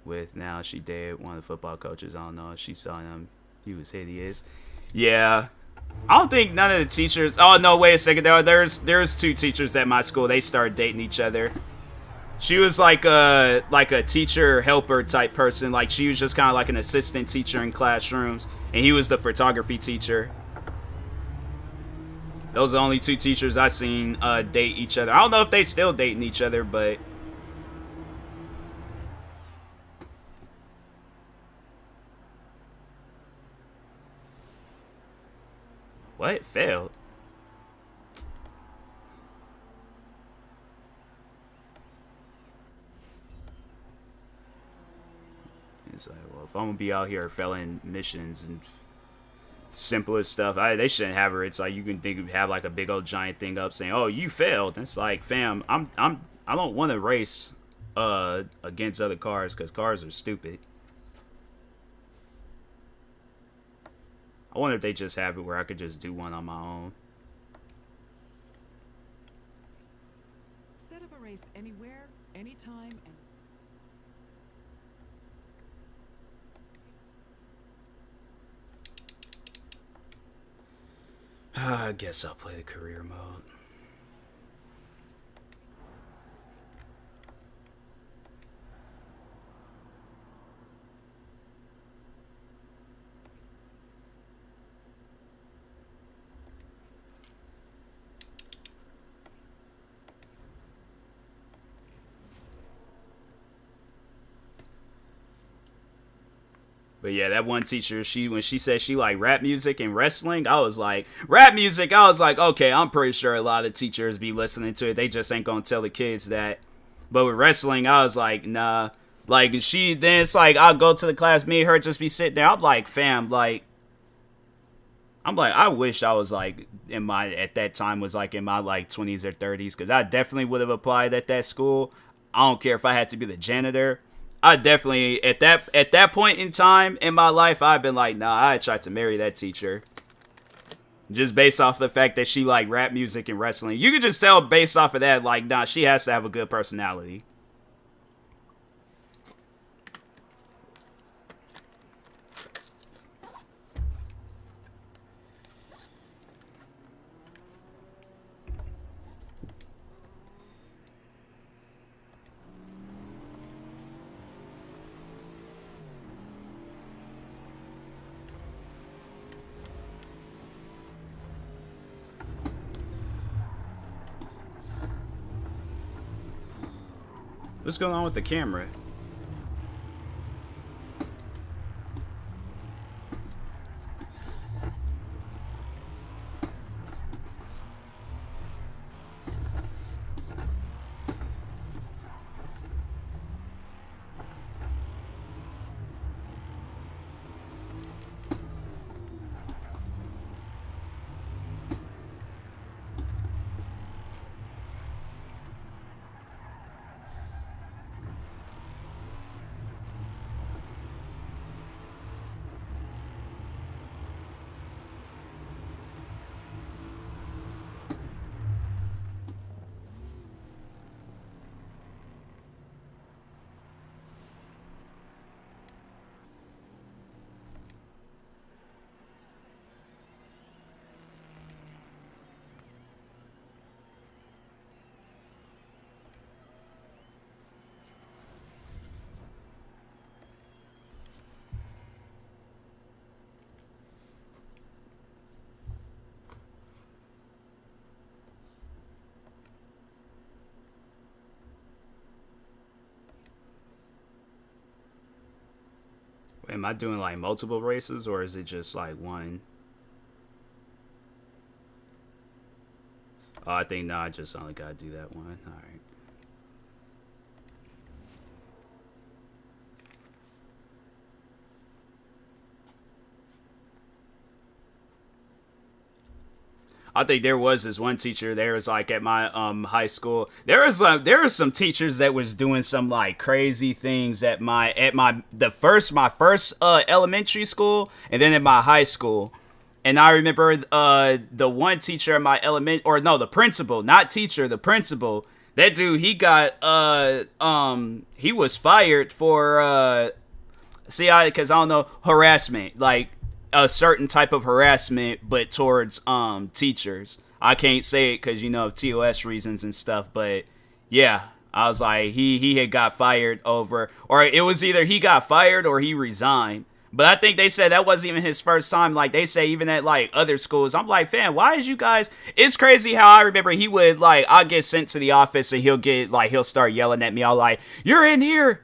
with now. She dated one of the football coaches. I don't know if she saw him. He was hideous. Yeah. I don't think none of the teachers... Oh, no, wait a second. There's two teachers at my school. They started dating each other. She was like a teacher helper type person. Like, she was just kind of like an assistant teacher in classrooms. And he was the photography teacher. Those are the only two teachers I seen date each other. I don't know if they still dating each other, but what? Failed. It's like, well, if I'm gonna be out here failing missions and simplest stuff, they shouldn't have her. It's like you can have like a big old giant thing up saying, "Oh, you failed." It's like, fam, I don't want to race against other cars because cars are stupid. I wonder if they just have it where I could just do one on my own. Set up a race anywhere, anytime, and I guess I'll play the career mode. But yeah, that one teacher, when she said she liked rap music and wrestling, I was like, rap music? I was like, okay, I'm pretty sure a lot of teachers be listening to it. They just ain't gonna tell the kids that. But with wrestling, I was like, nah. Like, then it's like, I'll go to the class, me and her just be sitting there. I'm like, fam, I wish I was like, at that time was like in my like 20s or 30s, because I definitely would have applied at that school. I don't care if I had to be the janitor. I definitely, at that point in time in my life, I've been like, nah, I tried to marry that teacher. Just based off the fact that she like rap music and wrestling. You can just tell based off of that, like, nah, she has to have a good personality. What's going on with the camera? Am I doing like multiple races or is it just like one? Oh, I think, I just only gotta do that one. Alright. I think there was this one teacher. There was like at my high school. There were some teachers that was doing some like crazy things at my first elementary school, and then at my high school. And I remember the one teacher at my the principal, not teacher, the principal. That dude, he got he was fired for because I don't know, harassment, like a certain type of harassment, but towards teachers. I can't say it because, you know, TOS reasons and stuff, but yeah, I was like, he had got fired over, or it was either he got fired or he resigned, But I think they said that wasn't even his first time. Like, they say even at, like, other schools. I'm like, fam, why is you guys... It's crazy how I remember he would, like, I'll get sent to the office and he'll start yelling at me. I'll like, you're in here.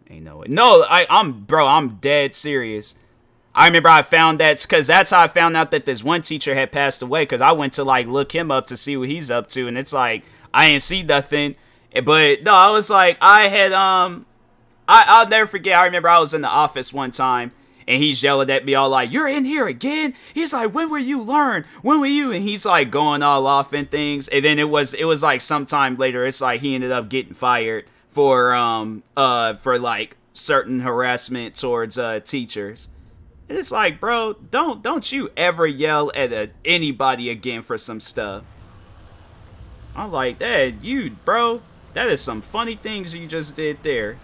Ain't no way. No, I'm dead serious. I remember I found that because that's how I found out that this one teacher had passed away, because I went to, like, look him up to see what he's up to. And it's like, I ain't see nothing. But, no, I was like, I'll never forget. I remember I was in the office one time, and he's yelling at me all like, you're in here again? He's like, when will you learn? When will you? And he's like going all off and things. And then it was like sometime later, it's like he ended up getting fired for like certain harassment towards teachers. And it's like, bro, don't you ever yell at anybody again for some stuff. I'm like, bro, that is some funny things you just did there.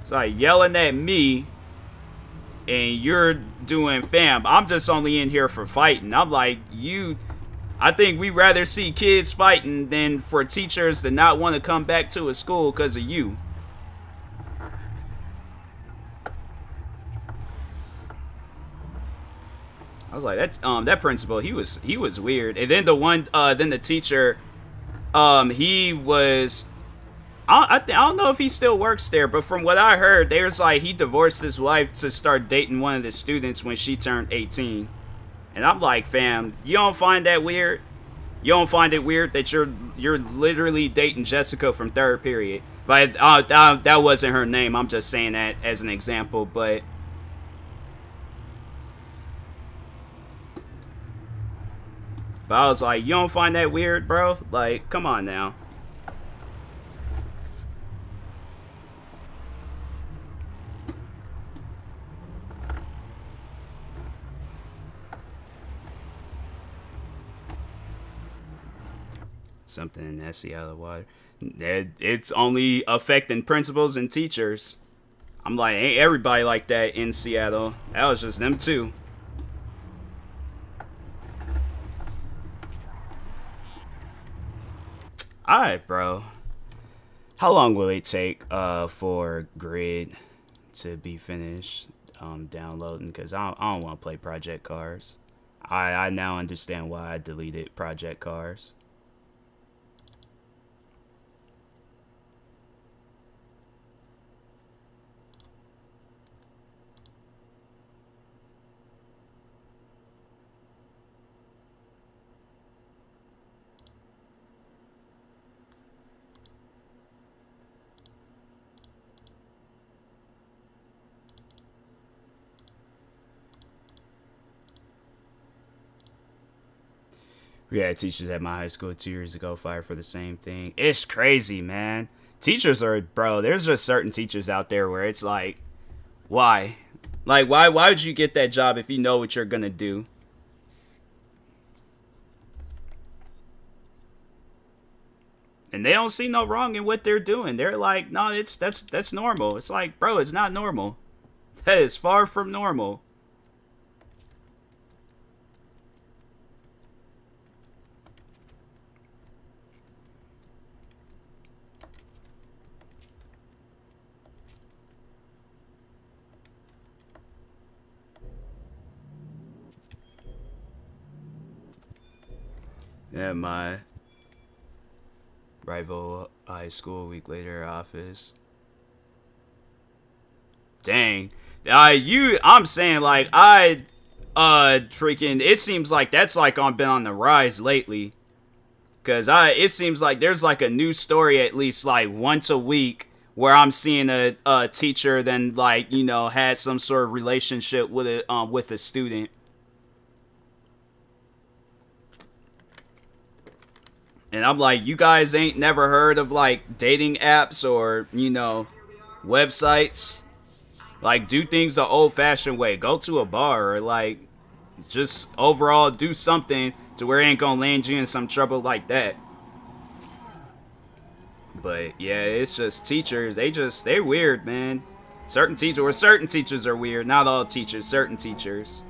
It's like yelling at me, and you're doing, fam, I'm just only in here for fighting. I'm like, I think we'd rather see kids fighting than for teachers to not want to come back to a school because of you. I was like, that principal, he was weird. And then the teacher, he was... I don't know if he still works there, but from what I heard, there's like he divorced his wife to start dating one of the students when she turned 18. And I'm like, fam, you don't find that weird? You don't find it weird that you're literally dating Jessica from third period? But that wasn't her name. I'm just saying that as an example. But I was like, you don't find that weird, bro? Like, come on now. Something in that Seattle water. It's only affecting principals and teachers. I'm like, ain't everybody like that in Seattle. That was just them too. Alright, bro. How long will it take for Grid to be finished downloading? Because I don't want to play Project Cars. I now understand why I deleted Project Cars. We had teachers at my high school 2 years ago fired for the same thing. It's crazy, man. Teachers are, bro, there's just certain teachers out there where it's like, why? Like, why would you get that job if you know what you're gonna do? And they don't see no wrong in what they're doing. They're like, no, that's normal. It's like, bro, it's not normal. That is far from normal. At my rival high school, a week later, office. Dang. I'm saying, like, freaking, it seems like that's, like, been on the rise lately. Because it seems like there's, like, a new story at least, like, once a week where I'm seeing a teacher then, like, you know, has some sort of relationship with a student. And I'm like, you guys ain't never heard of, like, dating apps or, you know, websites? Like, do things the old-fashioned way. Go to a bar or, like, just overall do something to where it ain't gonna land you in some trouble like that. But, yeah, it's just teachers. They're weird, man. Certain teachers are weird. Not all teachers. Certain teachers.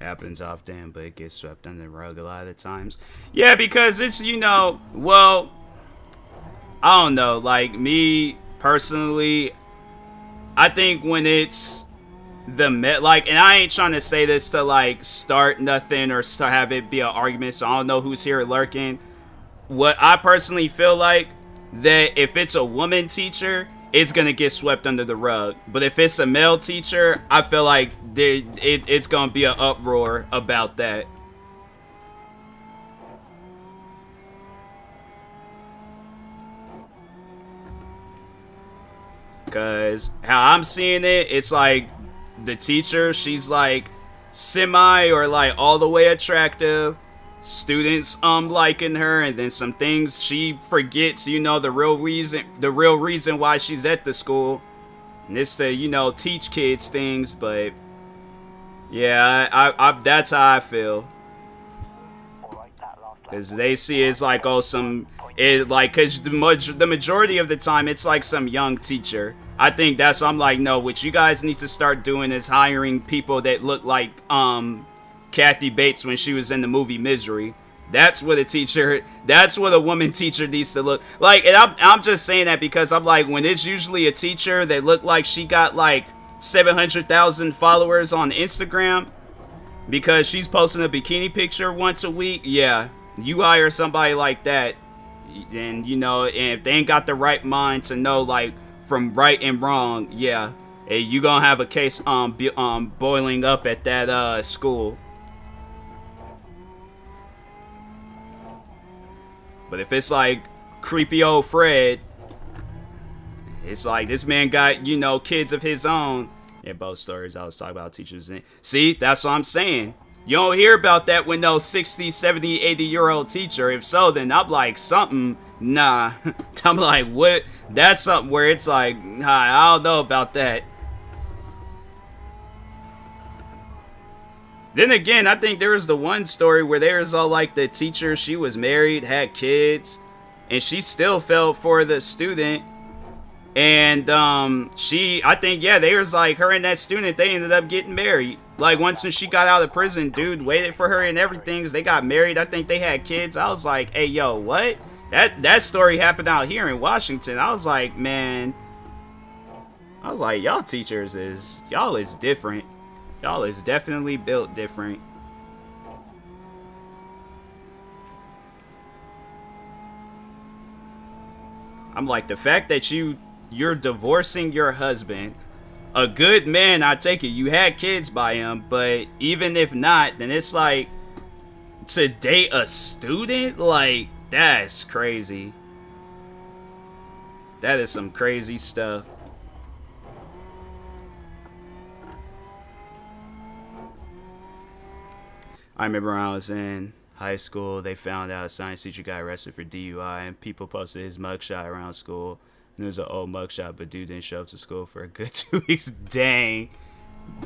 happens often, but it gets swept under the rug a lot of the times. Yeah, because it's, you know, well, I don't know, like, me personally, I think when it's like, and I ain't trying to say this to, like, start nothing or to have it be an argument, so I don't know who's here lurking. What I personally feel like, that if it's a woman teacher, it's gonna get swept under the rug. But if it's a male teacher, I feel like it's gonna be an uproar about that. Because how I'm seeing it, it's like the teacher, she's like semi or like all the way attractive. Students liking her, and then some things she forgets, you know, the real reason why she's at the school. And it's to, you know, teach kids things, but yeah, I that's how I feel. Because they see it's like, oh, because the majority of the time it's like some young teacher. I think that's, I'm like, no, what you guys need to start doing is hiring people that look like Kathy Bates when she was in the movie Misery. That's what a woman teacher needs to look like. And I'm just saying that because I'm like, when it's usually a teacher that look like she got like 700,000 followers on Instagram because she's posting a bikini picture once a week, yeah, you hire somebody like that, and you know, and if they ain't got the right mind to know like from right and wrong, yeah, you gonna have a case boiling up at that school. But if it's like creepy old Fred, it's like this man got, you know, kids of his own. Yeah, both stories I was talking about teachers. See, that's what I'm saying. You don't hear about that with no 60, 70, 80-year-old teacher. If so, then I'm like, something, nah. I'm like, what? That's something where it's like, nah, I don't know about that. Then again, I think there was the one story where there was all like the teacher, she was married, had kids, and she still fell for the student. And I think, yeah, they was like, her and that student, they ended up getting married. Like, once she got out of prison, dude waited for her and everything. They got married. I think they had kids. I was like, hey, yo, what? That story happened out here in Washington. I was like, man. I was like, y'all teachers y'all is different. Y'all is definitely built different. I'm like, the fact that you're divorcing your husband, a good man, I take it, you had kids by him, but even if not, then it's like, to date a student? Like, that's crazy. That is some crazy stuff. I remember when I was in high school, they found out a science teacher got arrested for DUI, and people posted his mugshot around school. And it was an old mugshot, but dude didn't show up to school for a good 2 weeks. Dang.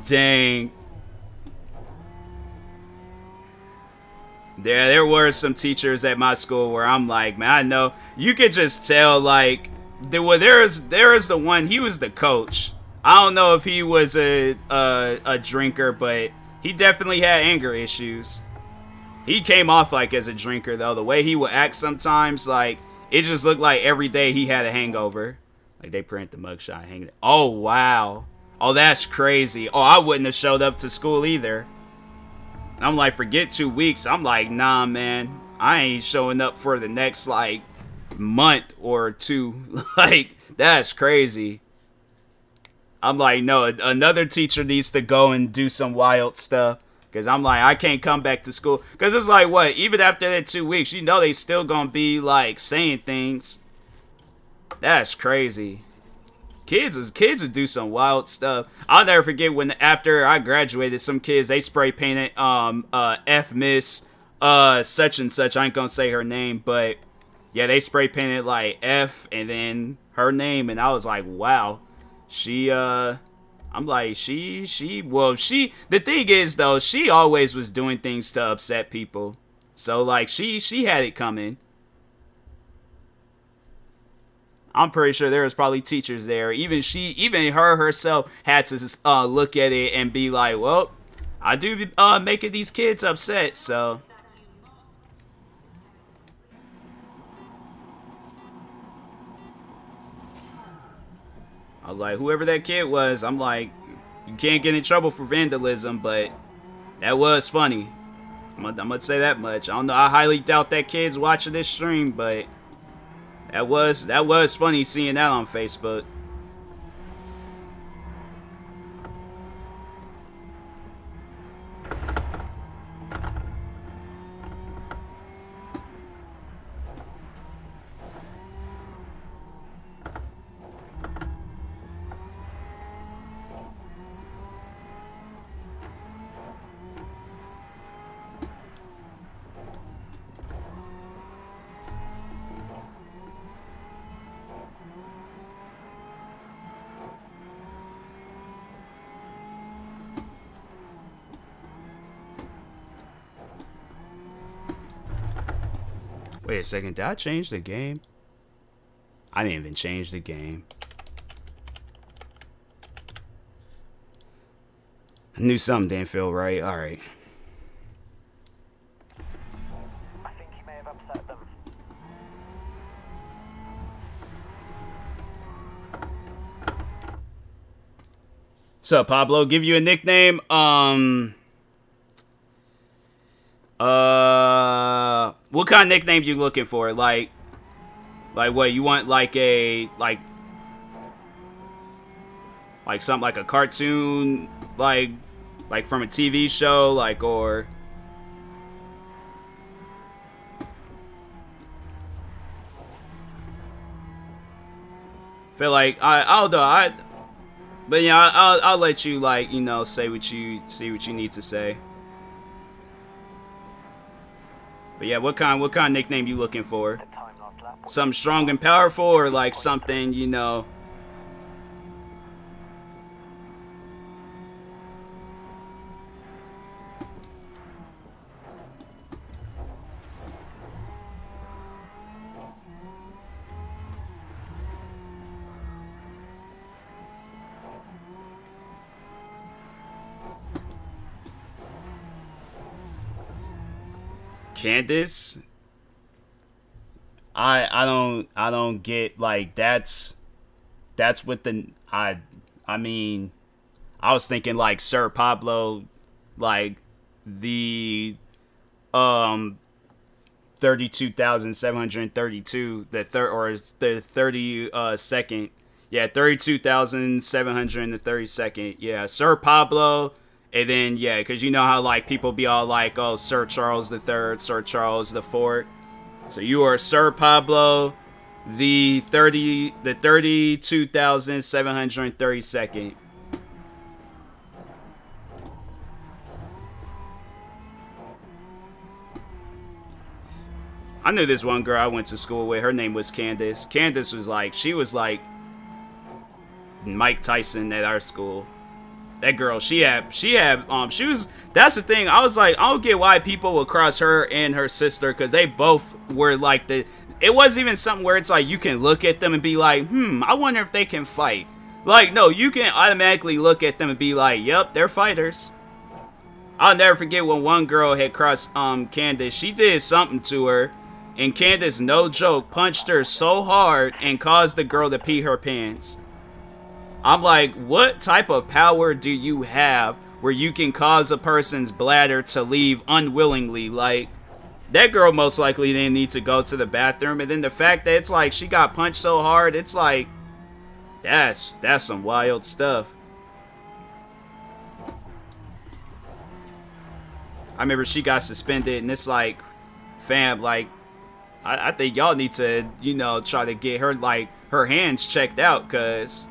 Dang. There were some teachers at my school where I'm like, man, I know. You could just tell, like, there is the one, he was the coach. I don't know if he was a drinker, but he definitely had anger issues. He came off like as a drinker, though. The way he would act sometimes, like, it just looked like every day he had a hangover. Like, they print the mugshot hanging. Oh, wow. Oh, that's crazy. Oh, I wouldn't have showed up to school either. I'm like, forget 2 weeks. I'm like, nah, man. I ain't showing up for the next, like, month or two. Like, that's crazy. I'm like, no, another teacher needs to go and do some wild stuff. Because I'm like, I can't come back to school. Because it's like, what? Even after that 2 weeks, you know they still going to be, like, saying things. That's crazy. Kids would do some wild stuff. I'll never forget when, after I graduated, some kids, they spray painted F Miss such and such. I ain't going to say her name, but yeah, they spray painted, like, F and then her name. And I was like, wow. I'm like, the thing is, though, she always was doing things to upset people. So, like, she had it coming. I'm pretty sure there was probably teachers there. Even her herself had to look at it and be like, well, I do be making these kids upset, so. I was like, whoever that kid was, I'm like, you can't get in trouble for vandalism, but that was funny. I'm gonna say that much. I don't know. I highly doubt that kid's watching this stream, but that was funny seeing that on Facebook. Wait a second, did I change the game? I didn't even change the game. I knew something didn't feel right. Alright. I think he may have upset them. So Pablo, give you a nickname. What kind of nickname you looking for? Like what you want? Like something like a cartoon, like from a TV show, like, or feel like I'll do but yeah, I'll let you, like, you know, say what you need to say. But yeah, what kind of nickname you looking for? Something strong and powerful, or like something, you know? Candace? I don't get, like, that's what the I mean, I was thinking like Sir Pablo, like the 32,732, the third, or is the 32,732nd. Yeah, 32,732nd. Yeah, Sir Pablo. And then, yeah, because you know how, like, people be all like, oh, Sir Charles III, Sir Charles IV. So you are Sir Pablo, the 32,732nd. I knew this one girl I went to school with. Her name was Candace. Candace was like, she was like Mike Tyson at our school. That girl, that's the thing. I was like, I don't get why people would cross her and her sister, because they both were like it wasn't even something where it's like you can look at them and be like, I wonder if they can fight. Like, no, you can automatically look at them and be like, yep, they're fighters. I'll never forget when one girl had crossed Candace. She did something to her, and Candace, no joke, punched her so hard and caused the girl to pee her pants. I'm like, what type of power do you have where you can cause a person's bladder to leave unwillingly? Like, that girl most likely didn't need to go to the bathroom. And then the fact that it's like she got punched so hard, it's like, that's some wild stuff. I remember she got suspended, and it's like, fam, like, I think y'all need to, you know, try to get her, like, her hands checked out, because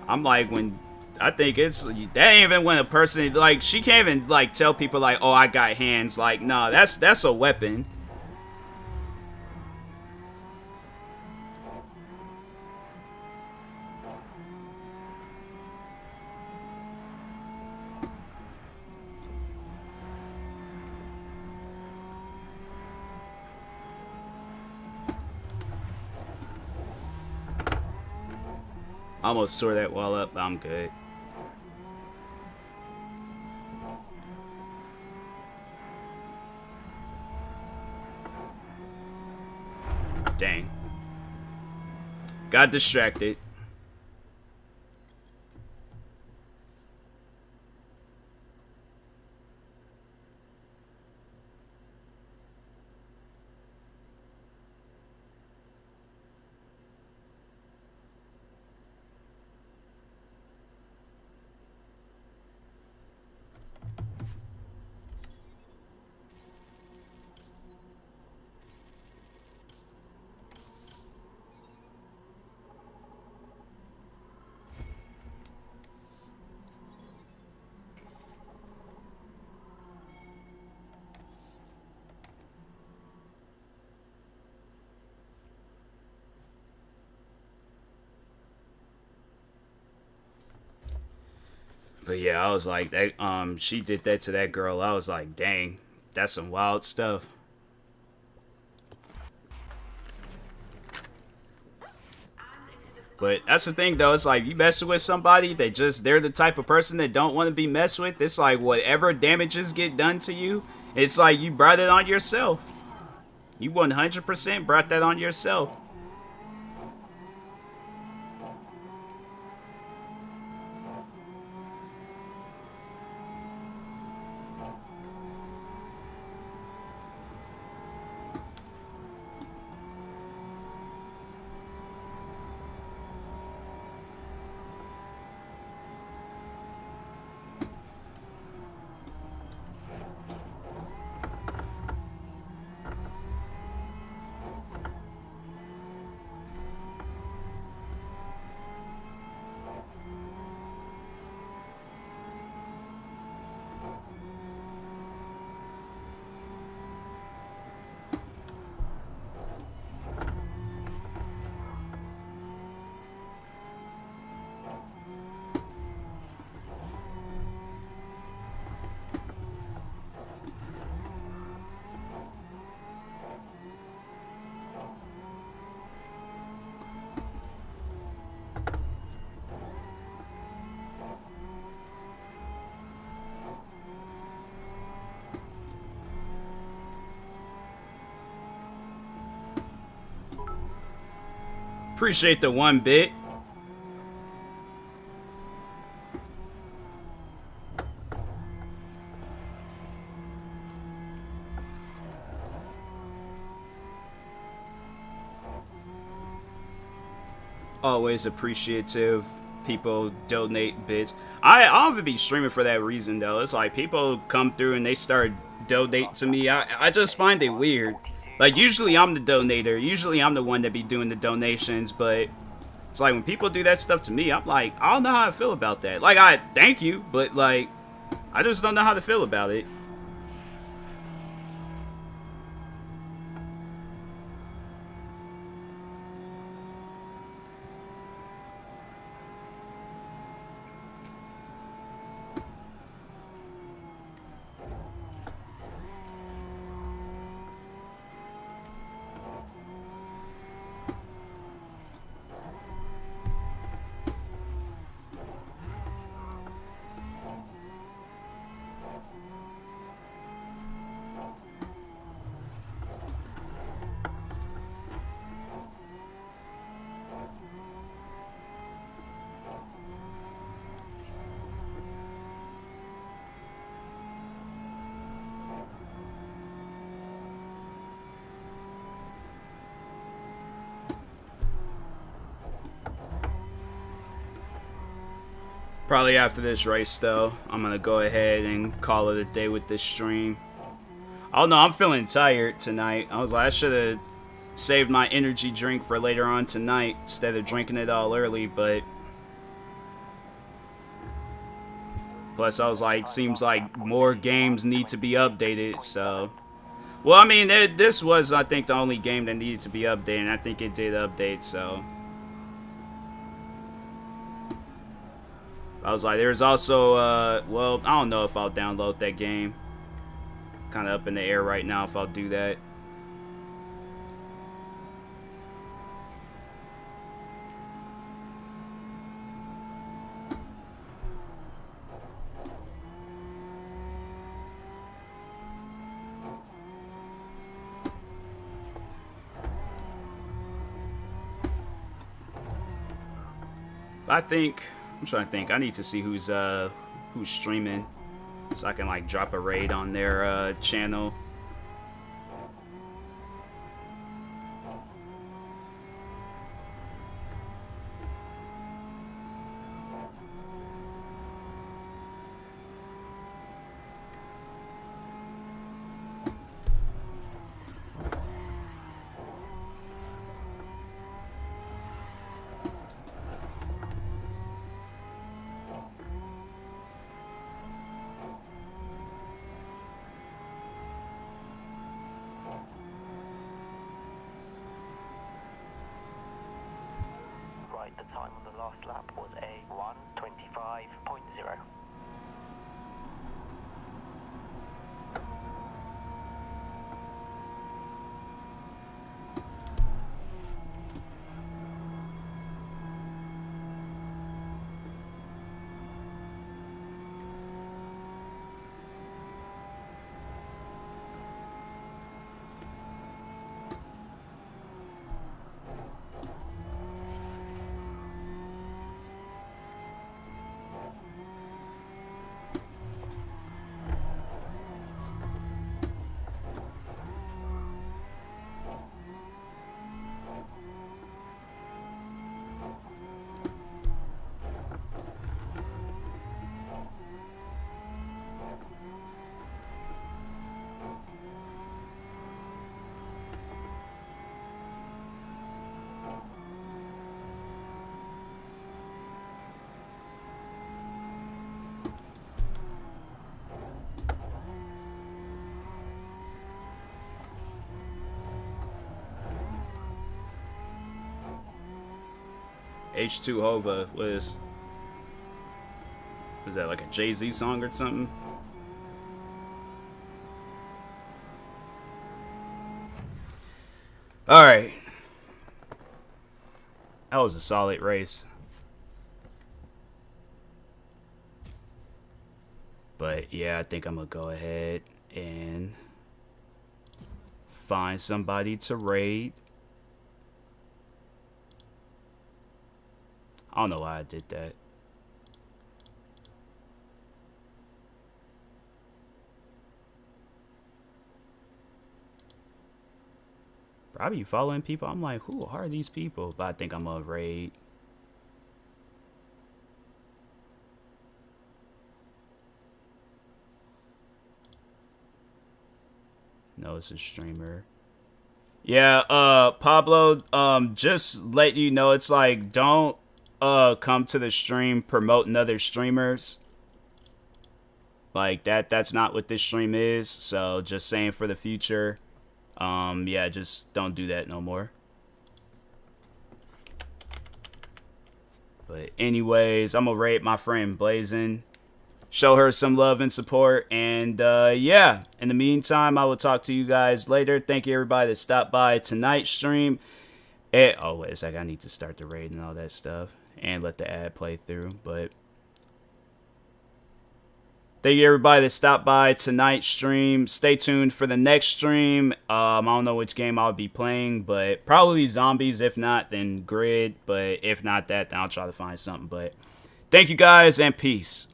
I'm like, when I think it's that ain't even when a person, like, she can't even like tell people like, oh, I got hands. Like, no, that's a weapon. I almost tore that wall up, but I'm good. Dang. Got distracted. But yeah, I was like, that. She did that to that girl. I was like, dang, that's some wild stuff. But that's the thing, though. It's like you messing with somebody, they're the type of person that don't want to be messed with. It's like whatever damages get done to you, it's like you brought it on yourself. You 100% brought that on yourself. Appreciate the 1 bit. Always appreciative. People donate bits. I don't even be streaming for that reason though. It's like people come through and they start donate to me. I just find it weird. Like usually I'm the donator. Usually I'm the one that be doing the donations, but it's like when people do that stuff to me, I'm like, I don't know how I feel about that. Like I thank you, but like I just don't know how to feel about it. Probably after this race, though, I'm gonna go ahead and call it a day with this stream. Oh no, I'm feeling tired tonight. I was like, I should have saved my energy drink for later on tonight instead of drinking it all early, but plus I was like, seems like more games need to be updated, so. Well, I mean, this was, I think, the only game that needed to be updated, and I think it did update, so. I was like, there's also, well, I don't know if I'll download that game. Kind of up in the air right now if I'll do that. I think I'm trying to think. I need to see who's streaming, so I can like drop a raid on their channel. Right, the time on the last lap was a 1:25.0. H2 Hova was that like a Jay-Z song or something? All right, that was a solid race. But yeah, I think I'm gonna go ahead and find somebody to raid. I don't know why I did that. Probably following people. I'm like, who are these people? But I think I'm gonna raid. No, it's a streamer. Yeah, Pablo, just let you know, it's like, don't come to the stream promoting other streamers. Like that's not what this stream is. So just saying for the future. Yeah, just don't do that no more. But anyways, I'm gonna rate my friend Blazin'. Show her some love and support. And yeah, in the meantime, I will talk to you guys later. Thank you everybody that stopped by tonight's stream. Oh, wait a sec. I need to start the raid and all that stuff. And let the ad play through. But thank you everybody that stopped by tonight's stream. Stay tuned for the next stream. I don't know which game I'll be playing, but probably zombies. If not, then grid. But if not that, then I'll try to find something. But thank you guys and peace.